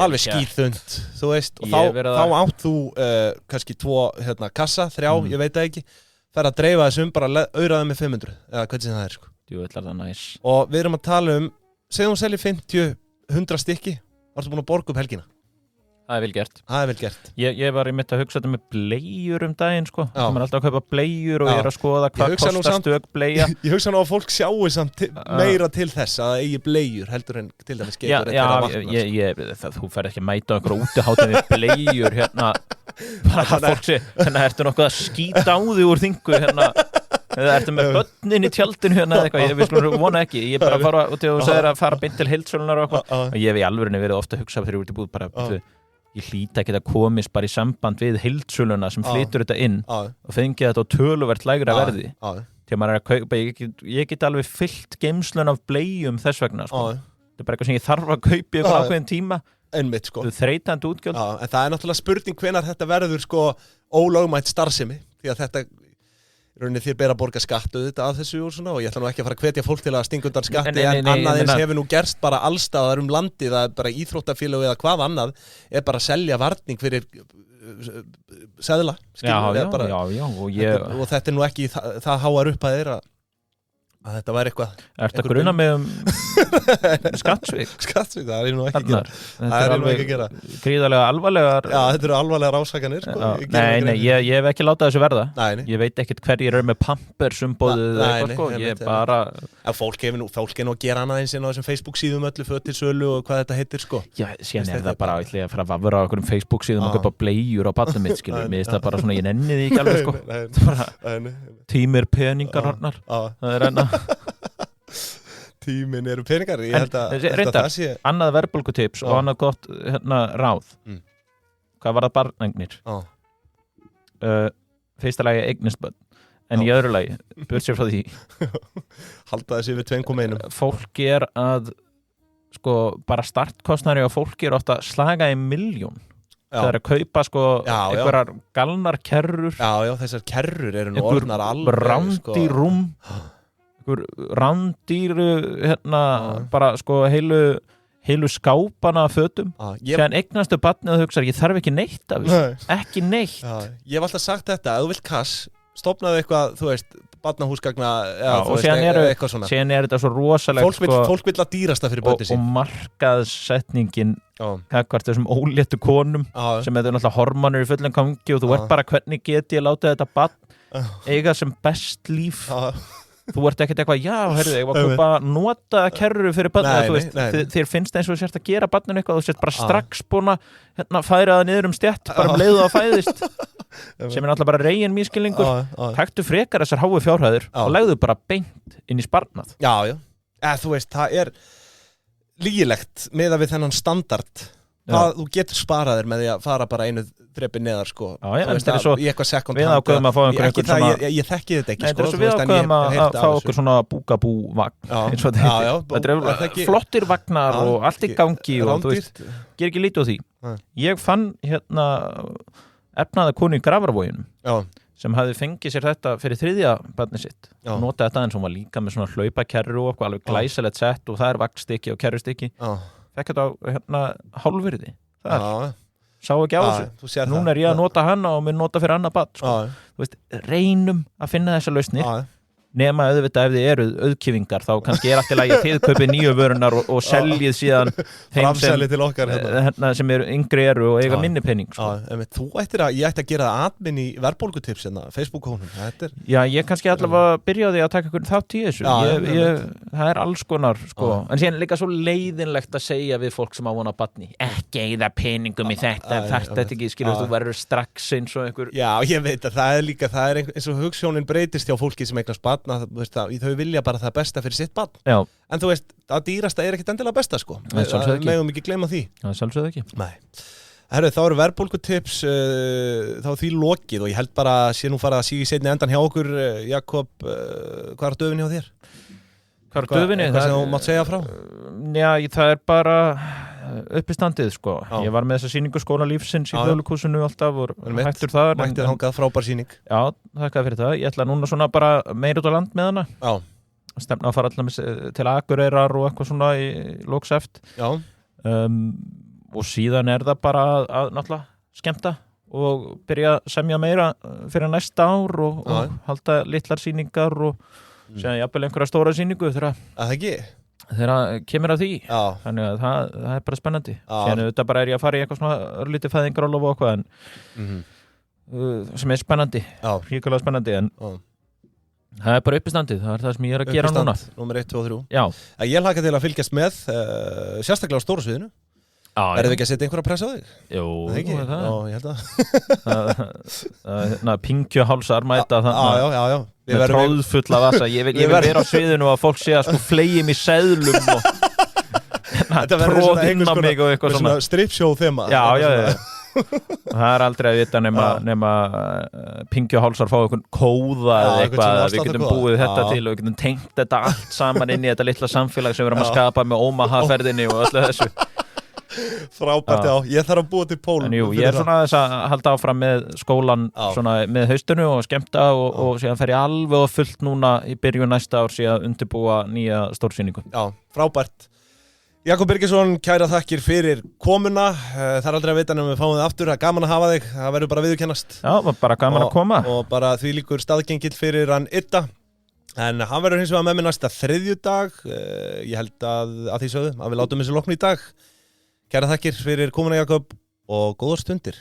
alveg skítþund þú veist og þá átt þú kannski 2 kassa, 3, ég veit ekki ferð að dreifa þessum bara auðraða með 500 eða hvernig sem það sko og við erum að tala segjum hún selji 50-100 stykki varstu búin að borga upp helgina það er vel gert ég var í mitt að hugsa þetta með bleiur daginn sko það er alltaf að kaupa bleiur og ég að skoða hvað kostar stök bleia ég hugsa nú að fólk sjáu samt meira til þess að það eigi bleiur heldur en til dæmis þú fer ekki að mæta einhverja útihátið með bleiur bara fólk sé ertu nokkuð að skýta á því úr þingu eða ertu með börnin í tjaldinu eða eitthvað, við skulum vona ekki ég bara fara út og segir að fara beint til heildsölunar og eitthvað og ég hef í alvörinu verið ofta að hugsa þegar ég út í búð bara ég hlýta ekki að komist bara í samband við heildsöluna sem flytur þetta inn og fengi þetta á töluvert lægra verði þegar maður að kaupa ég get alveg fyllt geymslun af bleium þess vegna sko. þetta bara eitthvað sem ég þarf að kaupa í ákveðin tíma einmitt sko þreytandi útgjöld en það náttúrulega spurning hvenær þetta verður sko ólögmætt starfsemi því að þetta rauninni þér ber að borga skatt auðvitað af þessu og svona og ég ætla nú ekki að fara að hvetja fólk til að stinga undan skatti en annað eins hefur nú gerst bara allstaðar landið að bara íþróttafélög eða hvað annað bara að selja varning fyrir seðla og þetta nú ekki það háar upp að að þetta væri eitthvað Ertu að gruna mig skattsvik? Skattsvik, það er nú ekki að gera það er alveg ekki að gera gríðarlega alvarlegar þetta eru alvarlegar ásakanir sko. Nei, ég hef ekki látað þessu verða ég veit ekkert hverjir eru með Pampers umbóðið ég bara fólk er nú að gera annað eins á þessum Facebook síðum öllu föt til sölu og hvað þetta heitir sko já, síðan er það bara að fara að vafra á einhverjum Facebook síðum og köpa bleiur á barnið mitt skilur mér finnst það bara svona, ég nenni því ekki alveg sko tímir peningar það er enna tímin eru peningar ég held að reyndar, annað verðbólgutips og annað gott ráð hvað var það barneignir fyrsta lagi eignist börn en í öðru lagi, burt sér frá því halda þessi við 2,1 fólk að sko bara startkostnari og fólk ofta að slaga í 1.000.000 það að kaupa sko einhverjar galnar kerrur þessar kerrur eru nú orðnar alveg rándýrum einhver rándýru bara sko heilu skápana af fötum séðan eignastu barnið og hugsa ég þarf ekki neitt af þessu ekki neitt ég hef alltaf sagt þetta, ef þú vilt kass stofnaðu eitthvað, þú veist barnahúsgagna og séðan er þetta svo rosalegt fólk vill að dýrasta fyrir börni sín og markaðssetningin hvert þessum óléttu konum sem þetta náttúrulega hormonur í fullum gangi og þú ert bara hvernig get ég láta þetta barn eiga sem best líf þú ert ekkert eitthvað, ég var að köpa nota kerru fyrir barnið þér finnst eins og þú sért að gera barninu eitthvað þú sért bara strax búin að færa það niður stjætt, bara leiðu að fæðist sem er náttúrulega bara regin mískilningur taktu frekar þessar háu fjárhæður og legðu bara beint inn í sparnað þú veist, það er lygilegt miðað við þennan standard þú getur sparaðir með því að fara bara einu þrepi neðar sko í eitthvað second við ákveðum að fá einhvern svona ég þekki þetta ekki sko við ákveðum að fá okkur svona búkabú vagn eins og þetta er flottir vagnar og allt í gangi og þú veist, ger ekki lítið á því ég fann efnaða konu í Grafarvoginum sem hafði fengið sér þetta fyrir 3. barnið sitt notaði þetta en sem var líka með svona hlaupakerru og alveg glæsilegt sett og það er vagnstykki og kerrustykki fekk þetta á hálfvirði sá ekki á þessu núna er ég að nota hana og mun nota fyrir annað barn sko. Þú veist, reynum að finna þessa lausnir nema auðvitað ef þið eru auðkýfingar þá kannski allt í lagi að þið kaupið nýju vörunar og seljið síðan framsæli til okkar sem eru yngri eru og eiga minni penning sko. Ég ætti að gera það admin í verðbólgutips Facebook-hónum Já, ég kannski allavega byrjaði að taka einhvern þátt í þessu það alls konar sko. En síðan líka svo leiðinlegt að segja við fólk sem á vona barni ekki eigða peningum í þetta þetta ekki, skilur þú verður strax eins og einhver Já, ég veit að það er eins og hugsjónin breytist hjá fólki sem eignast barn þau vilja bara það besta fyrir sitt barn en þú veist, að dýrasta ekkert endilega besta sko megum ekki gleyma því það sjálfsögðu ekki Herru, þá eru verðbólgutips þá er því lokið og ég held bara að sé nú fara að síga í seinni endan hjá okkur Jakob, hvað er döfinni á þér? Hvað er döfinni? Eitthvað sem þú mátt segja frá? Já, það er bara uppistandið sko ég var með þessa sýningu skóla lífsins í Þjóðleikhúsinu alltaf og hættur þar mættið þangað frábær sýning já, þakka fyrir það, ég ætla núna svona bara meir út á land með hana stefna að fara alltaf til Akureyrar og eitthvað svona í lokseft og síðan er það bara að náttúrulega skemmta og byrja að semja meira fyrir næsta ár og halda litlar sýningar og síðan jafnvel einhverja stóra sýningu þegar kemur að því þannig að það er bara spennandi síðan þetta bara ég að fara í eitthvað svona örlítið fæðingarólof og eitthvað sem er spennandi ríkulega spennandi en það er bara uppistandið, það er það sem ég er að gera núna Númer 1, 2 og 3 Já. Ég hlakka til að fylgjast með sérstaklega á stóra sviðinu Verðum við ekki að setja einhverja pressa á þig? Jú, ég held að Pingjahálsar mæta Já með tróðfulla vasa ég vil vera á sviðinu og að fólk sé að sko flegjum í seðlum og tróð inn á mig og eitthvað svona stripshow þema Já það er aldrei að vita nema Pingjahálsar fá einhvern kóða eða eitthvað við getum búið þetta til og við getum tengt þetta allt saman inn í þetta litla samfélag sem við erum að skapa með Omaha-ferðinni og öllu þessu Frábært, ég þarf að búa til pól En jú, ég er svona þess að halda áfram með skólan svona með haustinu og skemmta og síðan fer ég alveg á fullt núna í byrjun næsta ár síðan undirbúa nýja stórsýningu Já, frábært Jakob Birgisson, kæra þakkir fyrir komuna Það er aldrei að vita nefnum við fáum þið aftur, það er gaman að hafa þig það verður bara viðurkennast Já, bara gaman að koma Og bara því líkur staðgengill fyrir hann Idda En hann verður hins vegar með mér næsta þriðjudag Ég held að því sögðu að við látum þessu loknu í dag Kæra þakkir fyrir komuna Jakob og góðar stundir